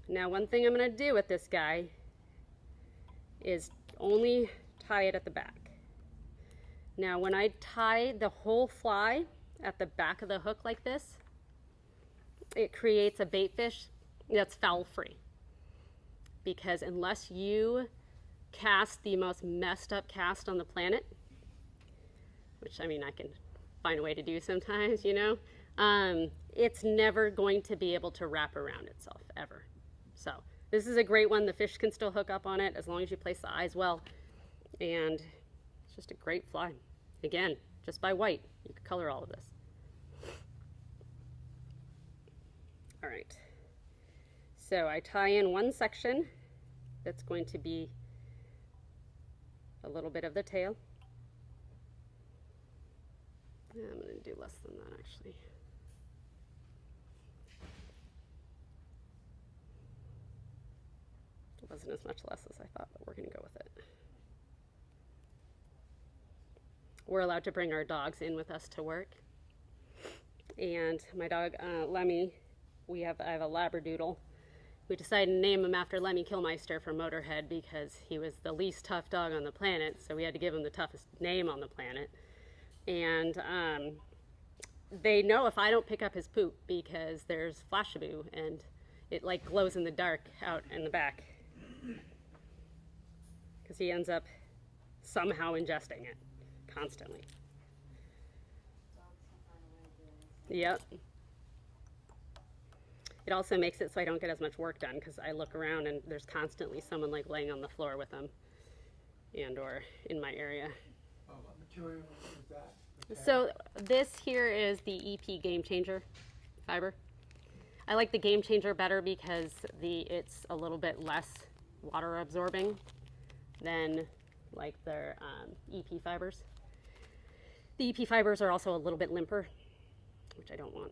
Now, one thing I'm going to do with this guy is only tie it at the back. Now, when I tie the whole fly at the back of the hook like this, it creates a bait fish that's foul free. Because unless you cast the most messed up cast on the planet, which I mean I can find a way to do sometimes, you know, it's never going to be able to wrap around itself ever. So this is a great one. The fish can still hook up on it as long as you place the eyes well, and it's just a great fly. Again, just by white, you could color all of this. All right. So I tie in one section that's going to be a little bit of the tail. I'm going to do less than that actually. It wasn't as much less as I thought, but we're going to go with it. We're allowed to bring our dogs in with us to work. And my dog, Lemmy, I have a Labradoodle. We decided to name him after Lemmy Kilmeister from Motorhead because he was the least tough dog on the planet, so we had to give him the toughest name on the planet. And they know if I don't pick up his poop because there's Flashaboo and it like glows in the dark out in the back. Because he ends up somehow ingesting it constantly. Yep. It also makes it so I don't get as much work done because I look around and there's constantly someone like laying on the floor with them and or in my area. Oh, what material is that? Okay. So this here is the EP Game Changer fiber. I like the Game Changer better because it's a little bit less water absorbing than like their EP fibers. The EP fibers are also a little bit limper, which I don't want.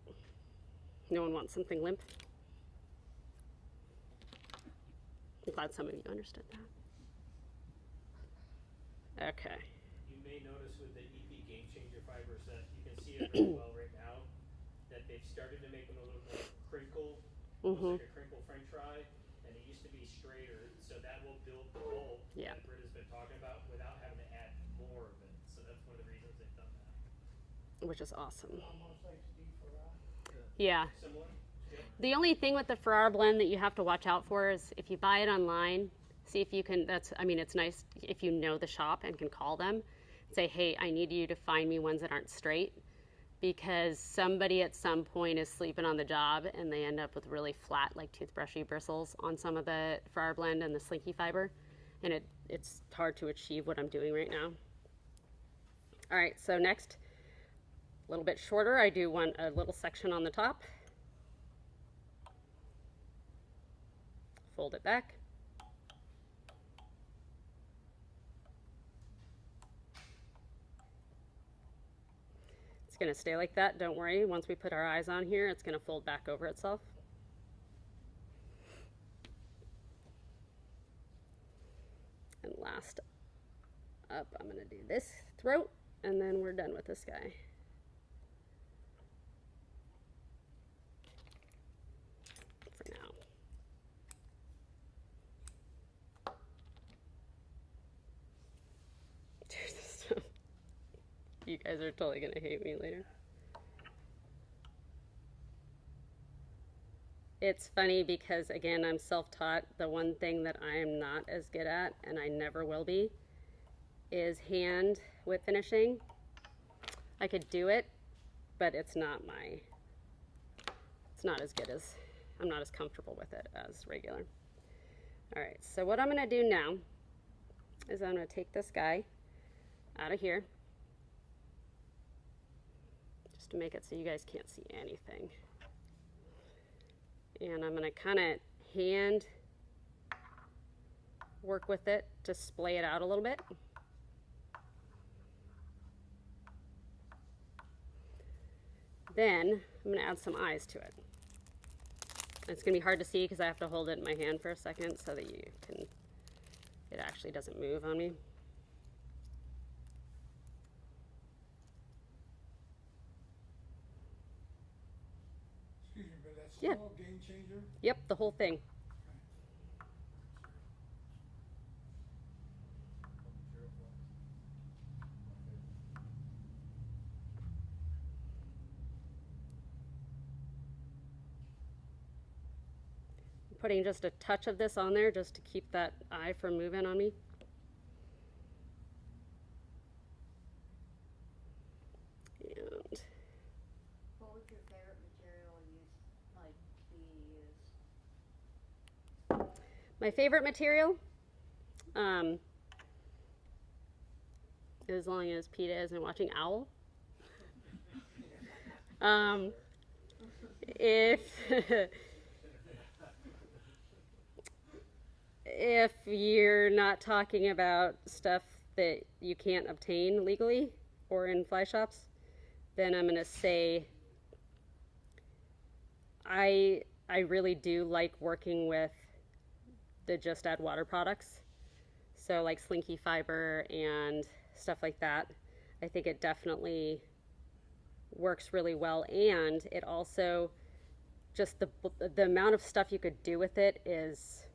No one wants something limp. I'm glad some of you understood that. Okay. You may notice with the EP Game Changer fibers that you can see it really well right now, that they've started to make them a little more crinkle, almost like a crinkle french fry, and it used to be straighter, so that will build the bulk Yeah. that Brita's been talking about without having to add more of it. So that's one of the reasons they've done that. Which is awesome. Almost like Steve Farrar. Yeah. Similar? Yeah. The only thing with the Farrar blend that you have to watch out for is if you buy it online, see if you can, it's nice if you know the shop and can call them, say, hey, I need you to find me ones that aren't straight, because somebody at some point is sleeping on the job and they end up with really flat, like toothbrushy bristles on some of the Farrar blend and the slinky fiber. and it's hard to achieve what I'm doing right now. All right, so next, a little bit shorter, I do want a little section on the top. Fold it back. It's going to stay like that, don't worry. Once we put our eyes on here, it's going to fold back over itself. And last up, I'm going to do this throat, and then we're done with this guy. For now. You guys are totally going to hate me later. It's funny because, again, I'm self-taught. The one thing that I am not as good at, and I never will be, is hand whip finishing. I could do it, but it's not as good as, I'm not as comfortable with it as regular. All right, so what I'm going to do now is I'm going to take this guy out of here, just to make it so you guys can't see anything. And I'm going to kind of hand work with it to splay it out a little bit. Then I'm going to add some eyes to it. It's going to be hard to see because I have to hold it in my hand for a second so that it actually doesn't move on me. Excuse me, but that's Yeah. small game changer. Yep, the whole thing. Putting just a touch of this on there just to keep that eye from moving on me. And What would your favorite material be used? my favorite material, as long as PETA isn't watching Owl. If if you're not talking about stuff that you can't obtain legally or in fly shops, then I'm gonna say I really do like working with the Just Add Water products. So like Slinky Fiber and stuff like that. I think it definitely works really well, and it also just the amount of stuff you could do with it is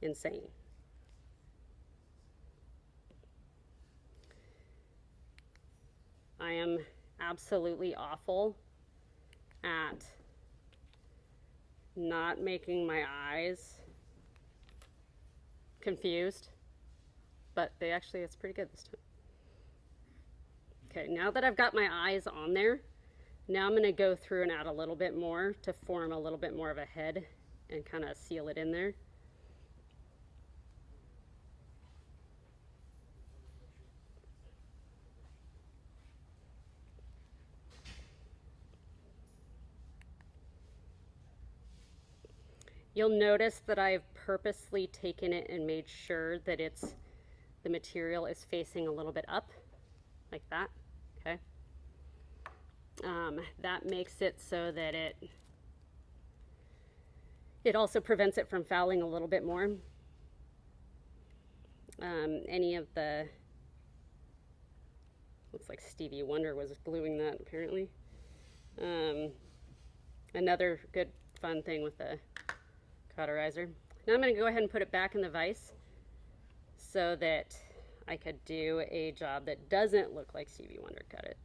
insane. I am absolutely awful at not making my eyes confused, but it's pretty good this time. Okay, now that I've got my eyes on there, now I'm going to go through and add a little bit more to form a little bit more of a head and kind of seal it in there. You'll notice that I've purposely taken it and made sure that the material is facing a little bit up, like that, okay? That makes it so that it also prevents it from fouling a little bit more. Any of the, looks like Stevie Wonder was gluing that apparently. Another good fun thing with the cauterizer. Now I'm going to go ahead and put it back in the vise so that I could do a job that doesn't look like Stevie Wonder cut it.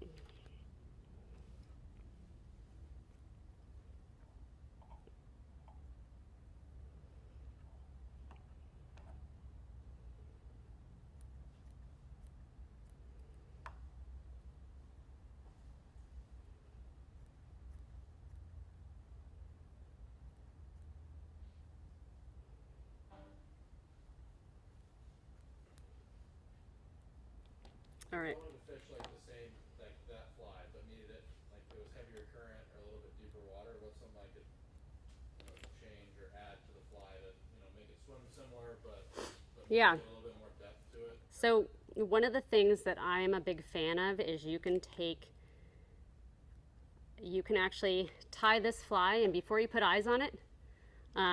All right. I wanted to fish like the same, like that fly, but needed it, like it was heavier current or a little bit deeper water. What's something I could, change or add to the fly to, make it swim similar, but Yeah. get a little bit more depth to it? So one of the things that I'm a big fan of is you can actually tie this fly, and before you put eyes on it,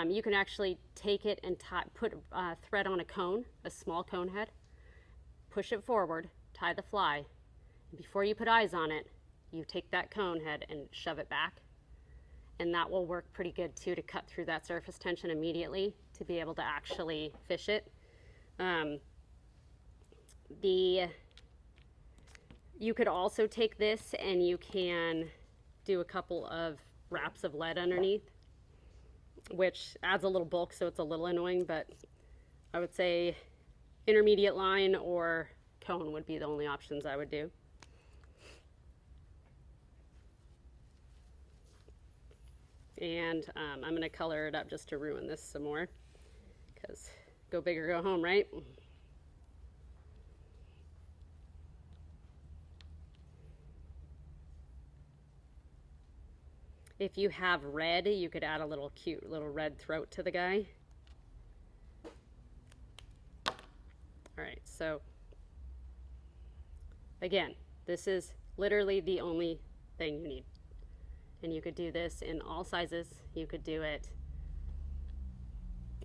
you can actually take it and put thread on a cone, a small cone head, push it forward, tie the fly, and before you put eyes on it, you take that cone head and shove it back. And that will work pretty good too, to cut through that surface tension immediately to be able to actually fish it. You could also take this and you can do a couple of wraps of lead underneath, which adds a little bulk, so it's a little annoying, but I would say intermediate line or cone would be the only options I would do. And I'm going to color it up just to ruin this some more, because go big or go home, right? If you have red, you could add a little cute little red throat to the guy. All right, so again, this is literally the only thing you need. And you could do this in all sizes. You could do it,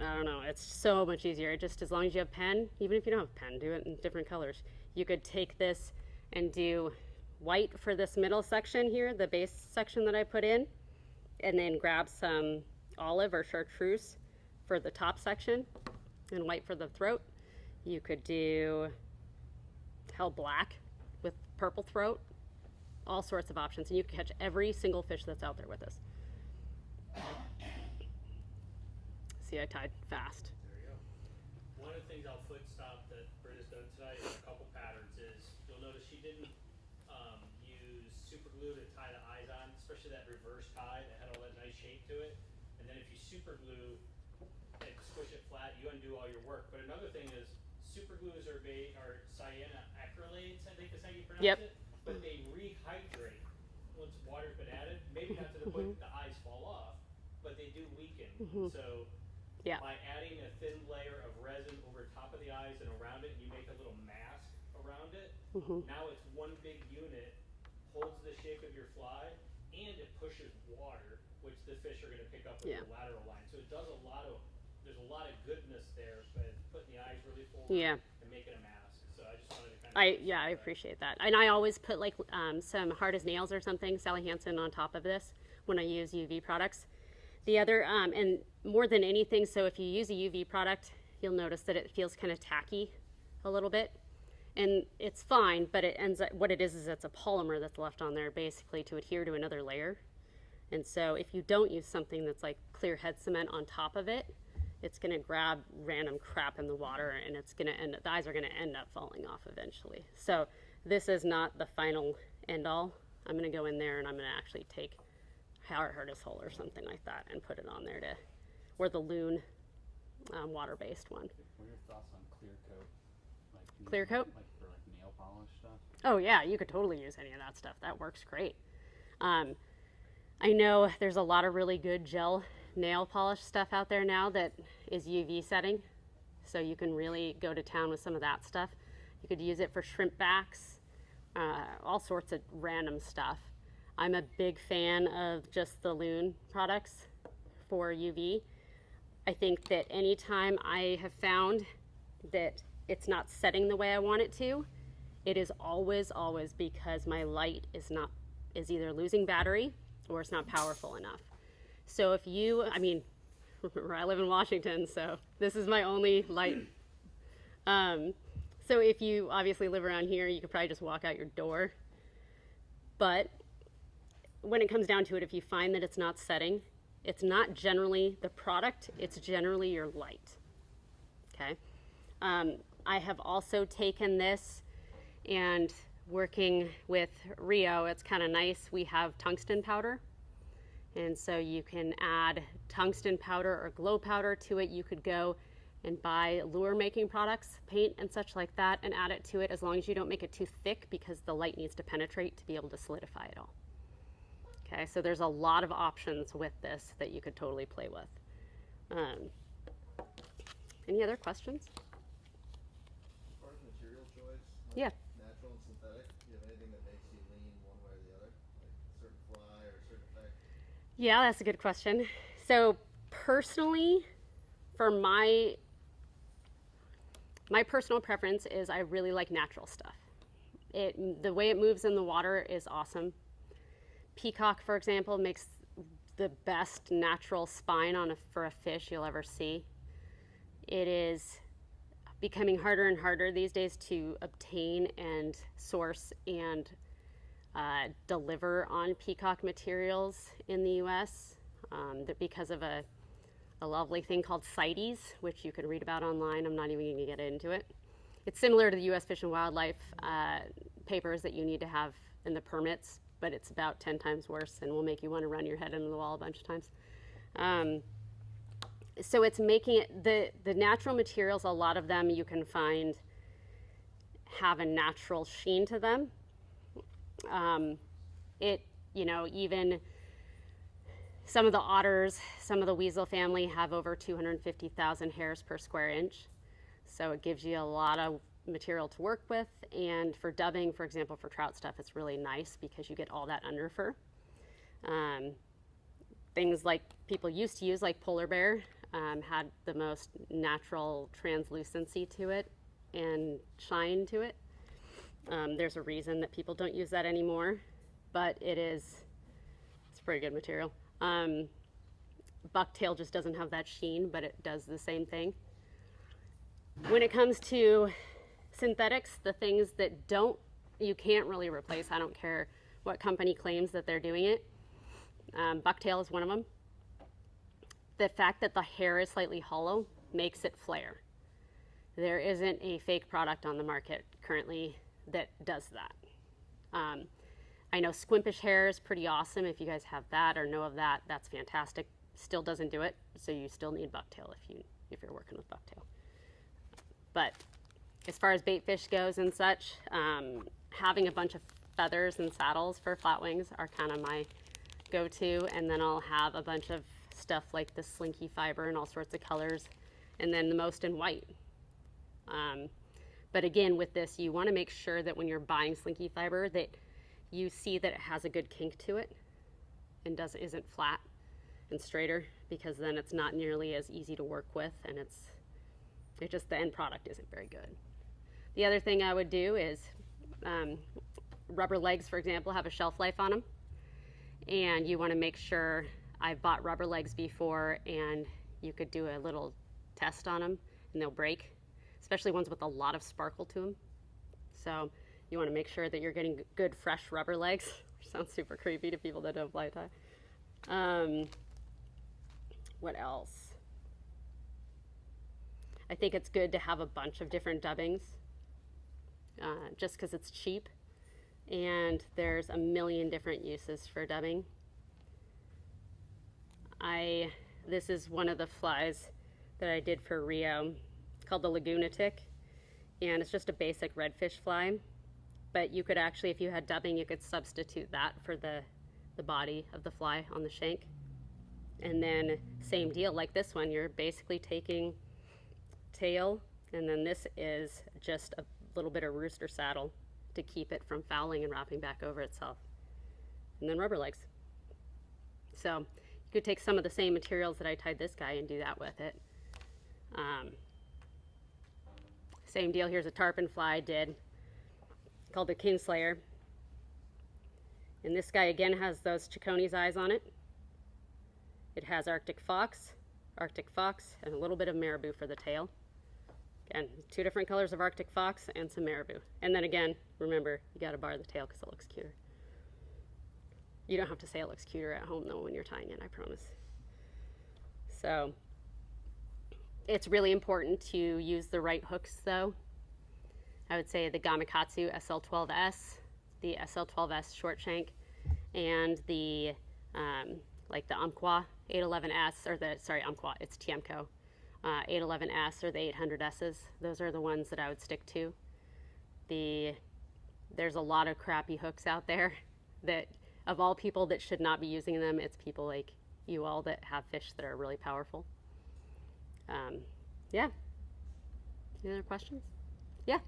I don't know, it's so much easier. Just as long as you have pen, even if you don't have pen, do it in different colors. You could take this and do white for this middle section here, the base section that I put in, and then grab some olive or chartreuse for the top section and white for the throat. You could do hell black with purple throat, all sorts of options, and you can catch every single fish that's out there with this. See, I tied fast. There you go. One of the things I'll foot stop that Brita's done tonight in a couple patterns is you'll notice she didn't use super glue to tie the eyes on, especially that reverse tie that had all that nice shape to it. And then if you super glue and squish it flat, you undo all your work. But another thing is super glues are cyanoacrylates, I think is how you pronounce Yep. it. But they rehydrate once water's been added. Maybe not to the point that the eyes fall off, but they do weaken. So Yeah. by adding a thin layer of resin over top of the eyes and around it, you make a little mask around it. Now it's one big unit, holds the shape of your fly, and it pushes water, which the fish are going to pick up with Yeah. the lateral line. So it does there's a lot of goodness there, but putting the eyes really forward Yeah. and making a mask. So I just wanted to kind of I appreciate that. And I always put like some hard as nails or something, Sally Hansen, on top of this when I use UV products. The other, and more than anything, so if you use a UV product, you'll notice that it feels kind of tacky a little bit. And it's fine, but it ends up, what it is it's a polymer that's left on there basically to adhere to another layer. And so if you don't use something that's like clear head cement on top of it, it's going to grab random crap in the water, and it's going to end up, the eyes are going to end up falling off eventually. So this is not the final end all. I'm going to go in there and I'm going to actually take Hardest Hole or something like that and put it on there or the Loon water-based one. What are your thoughts on clear coat? Like Clear coat? Like for like nail polish stuff? Oh yeah, you could totally use any of that stuff. That works great. I know there's a lot of really good gel nail polish stuff out there now that is UV setting, so you can really go to town with some of that stuff. You could use it for shrimp backs, all sorts of random stuff. I'm a big fan of just the Loon products for UV. I think that anytime I have found that it's not setting the way I want it to, it is always because my light is either losing battery or it's not powerful enough. So if you, I live in Washington, so this is my only light. So if you obviously live around here, you could probably just walk out your door. But when it comes down to it, if you find that it's not setting, it's not generally the product, it's generally your light, okay? I have also taken this and working with Rio, it's kind of nice. We have tungsten powder. And so you can add tungsten powder or glow powder to it. You could go and buy lure making products, paint and such like that, and add it to it, as long as you don't make it too thick, because the light needs to penetrate to be able to solidify it all. Okay, so there's a lot of options with this that you could totally play with. Any other questions? As far as material choice, like Yeah. natural and synthetic, do you have anything that makes you lean one way or the other? Like a certain fly or a certain effect? Yeah, that's a good question. So personally, for my personal preference is I really like natural stuff. The way it moves in the water is awesome. Peacock, for example, makes the best natural spine for a fish you'll ever see. It is becoming harder and harder these days to obtain and source and deliver on peacock materials in the U.S. Because of a lovely thing called CITES, which you can read about online. I'm not even going to get into it. It's similar to the U.S. Fish and Wildlife papers that you need to have in the permits, but it's about 10 times worse and will make you want to run your head into the wall a bunch of times. So it's making it, the natural materials, a lot of them you can find have a natural sheen to them. Even some of the otters, some of the weasel family have over 250,000 hairs per square inch. So it gives you a lot of material to work with. And for dubbing, for example, for trout stuff, it's really nice because you get all that under fur. Things like people used to use, like polar bear, had the most natural translucency to it and shine to it. There's a reason that people don't use that anymore, but it's pretty good material. Bucktail just doesn't have that sheen, but it does the same thing. When it comes to synthetics, the things that you can't really replace, I don't care what company claims that they're doing it. Bucktail is one of them. The fact that the hair is slightly hollow makes it flare. There isn't a fake product on the market currently that does that. I know squimpish hair is pretty awesome. If you guys have that or know of that, that's fantastic. Still doesn't do it, so you still need bucktail if you're working with bucktail. But as far as bait fish goes and such, having a bunch of feathers and saddles for flatwings are kind of my go-to, and then I'll have a bunch of stuff like the slinky fiber and all sorts of colors, and then the most in white. But again, with this, you want to make sure that when you're buying slinky fiber that you see that it has a good kink to it and isn't flat and straighter, because then it's not nearly as easy to work with, and the end product isn't very good. The other thing I would do is rubber legs, for example, have a shelf life on them, and you want to make sure. I've bought rubber legs before, and you could do a little test on them and they'll break, especially ones with a lot of sparkle to them. So you want to make sure that you're getting good fresh rubber legs. Sounds super creepy to people that don't fly tie. What else? I think it's good to have a bunch of different dubbings, just because it's cheap, and there's a million different uses for dubbing. This is one of the flies that I did for Rio. It's called the Lagunatic, and it's just a basic redfish fly. But you could actually, if you had dubbing, you could substitute that for the body of the fly on the shank. And then same deal, like this one, you're basically taking tail, and then this is just a little bit of rooster saddle to keep it from fouling and wrapping back over itself. And then rubber legs. So you could take some of the same materials that I tied this guy and do that with it. Same deal, here's a tarpon fly I did called the Kingslayer. And this guy again has those Chiconi's eyes on it. It has Arctic fox, and a little bit of marabou for the tail. Again, 2 different colors of Arctic fox and some marabou. And then again, remember, you gotta bar the tail because it looks cuter. You don't have to say it looks cuter at home though when you're tying it, I promise. So it's really important to use the right hooks though. I would say the Gamakatsu SL12S, the SL12S short shank, and the like the Umpqua 811S, or Umpqua, it's Tiemco, 811S or the 800Ss. Those are the ones that I would stick to. There's a lot of crappy hooks out there that, of all people that should not be using them, it's people like you all that have fish that are really powerful. Yeah. Any other questions? Yeah.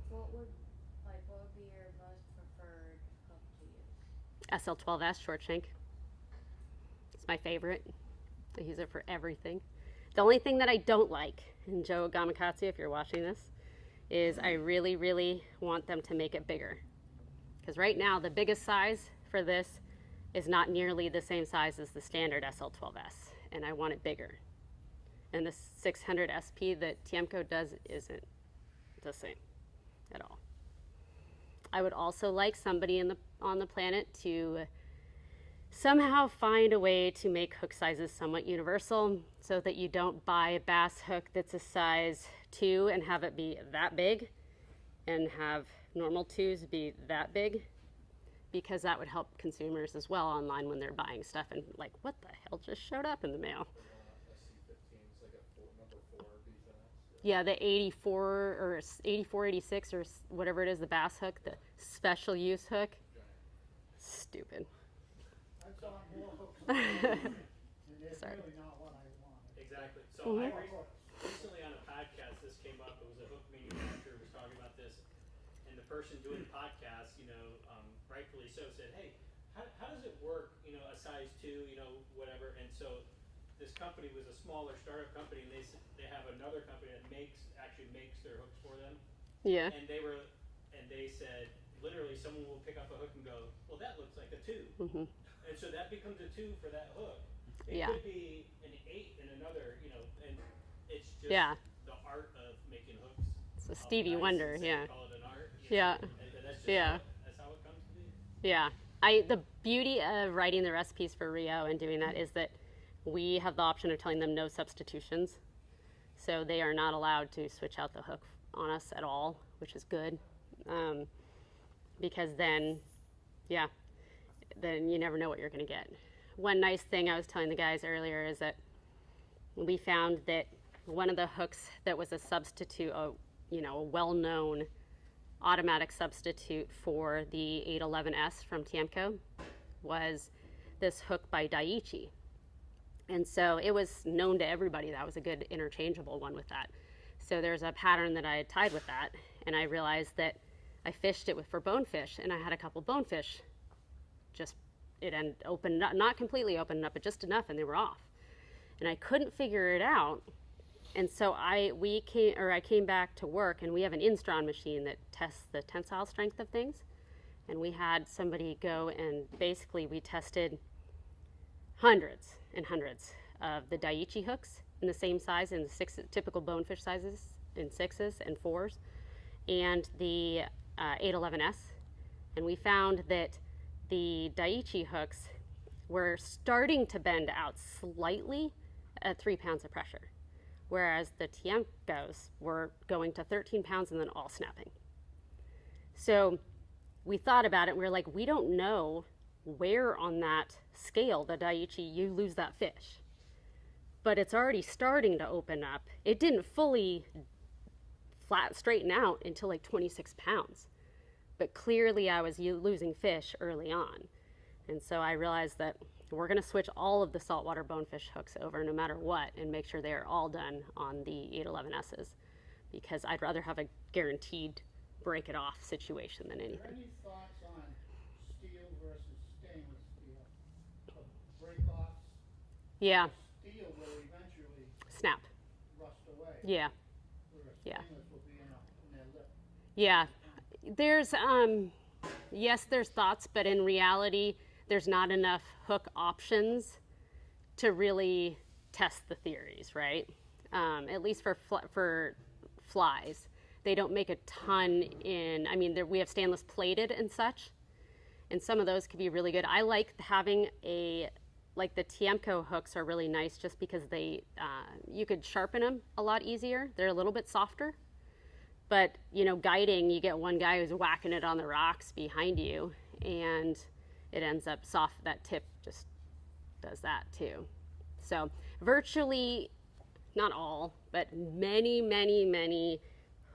What would be your most preferred hook to use? SL12S short shank. It's my favorite. I use it for everything. The only thing that I don't like, and Joe Gamakatsu, if you're watching this, is I really, really want them to make it bigger. Because right now, the biggest size for this is not nearly the same size as the standard SL12S, and I want it bigger. And the 600 SP that Tiemco does isn't the same at all. I would also like somebody on the planet to somehow find a way to make hook sizes somewhat universal so that you don't buy a bass hook that's a size 2 and have it be that big and have normal 2s be that big, because that would help consumers as well online when they're buying stuff and like, what the hell just showed up in the mail? SC15 is like a number 4 Brita. Yeah, the 84 or 84, 86 or whatever it is, the bass hook, the special use hook. Stupid. I thought more hooks, and they're Sorry. really not what I wanted. Exactly. So Mhm. I recently on a podcast, this came up. It was a hook manufacturer was talking about this, and the person doing the podcast, rightfully so, said, "Hey, how does it work? A size 2, whatever." And so this company was a smaller startup company, and they have another company that actually makes their hooks for them. Yeah. And they said literally someone will pick up a hook and go, "Well, that looks like a 2." Mm-hmm. And so that becomes a 2 for that hook. It Yeah. could be an 8 in another, and it's just Yeah. the art of making hooks. So All Stevie the guys Wonder, say yeah. Call it an art. Yeah. And that's just Yeah. that's how it comes to be. Yeah. The beauty of writing the recipes for Rio and doing that is that we have the option of telling them no substitutions. So they are not allowed to switch out the hook on us at all, which is good. Because then you never know what you're going to get. One nice thing I was telling the guys earlier is that we found that one of the hooks that was a substitute, a well-known automatic substitute for the 811S from Tiemco, was this hook by Daiichi. And so it was known to everybody that was a good interchangeable one with that. So there's a pattern that I had tied with that, and I realized that I fished it for bonefish, and I had a couple bonefish. Opened up, not completely opened up, but just enough, and they were off. And I couldn't figure it out. And so I came back to work, and we have an Instron machine that tests the tensile strength of things. And we had somebody go and basically we tested hundreds and hundreds of the Daiichi hooks in the same size, in the typical bonefish sizes, in 6s and 4s, and the 811S. And we found that the Daiichi hooks were starting to bend out slightly at 3 pounds of pressure, whereas the Tiemcos were going to 13 pounds and then all snapping. So we thought about it, and we were like, we don't know where on that scale, the Daiichi, you lose that fish. But it's already starting to open up. It didn't fully straighten out until like 26 pounds. But clearly I was losing fish early on. And so I realized that we're going to switch all of the saltwater bonefish hooks over no matter what and make sure they are all done on the 811Ss, because I'd rather have a guaranteed break it off situation than Are anything. there any thoughts on steel versus stainless steel? Break-offs? Yeah, Steel will eventually snap. rust away. Yeah, Whereas yeah. stainless will be in their lip. Yeah. There's, yes, there's thoughts, but in reality, there's not enough hook options to really test the theories, right? At least for flies. They don't make a ton we have stainless plated and such, and some of those could be really good. I like having the Tiemco hooks are really nice just because you could sharpen them a lot easier. They're a little bit softer. But, guiding, you get one guy who's whacking it on the rocks behind you, and it ends up soft. That tip just does that too. So virtually not all, but many, many, many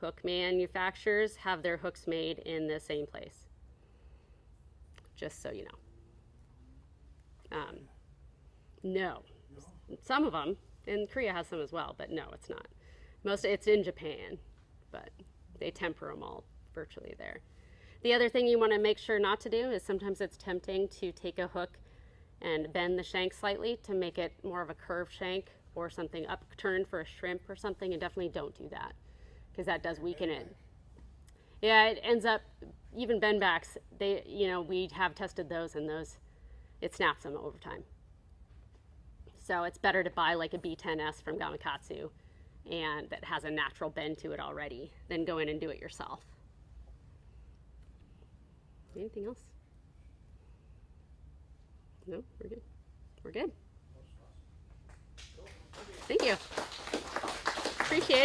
hook manufacturers have their hooks made in the same place. Just so you know. No. Some of them, and Korea has some as well, but no, it's not. It's in Japan, but they temper them all virtually there. The other thing you want to make sure not to do is sometimes it's tempting to take a hook and bend the shank slightly to make it more of a curved shank or something upturned for a shrimp or something, and definitely don't do that because that does weaken it. Yeah, it ends up, even bend backs, we have tested those, and it snaps them over time. So it's better to buy like a B10S from Gamakatsu and that has a natural bend to it already than go in and do it yourself. Anything else? No, we're good. We're good. Thank you. Appreciate it.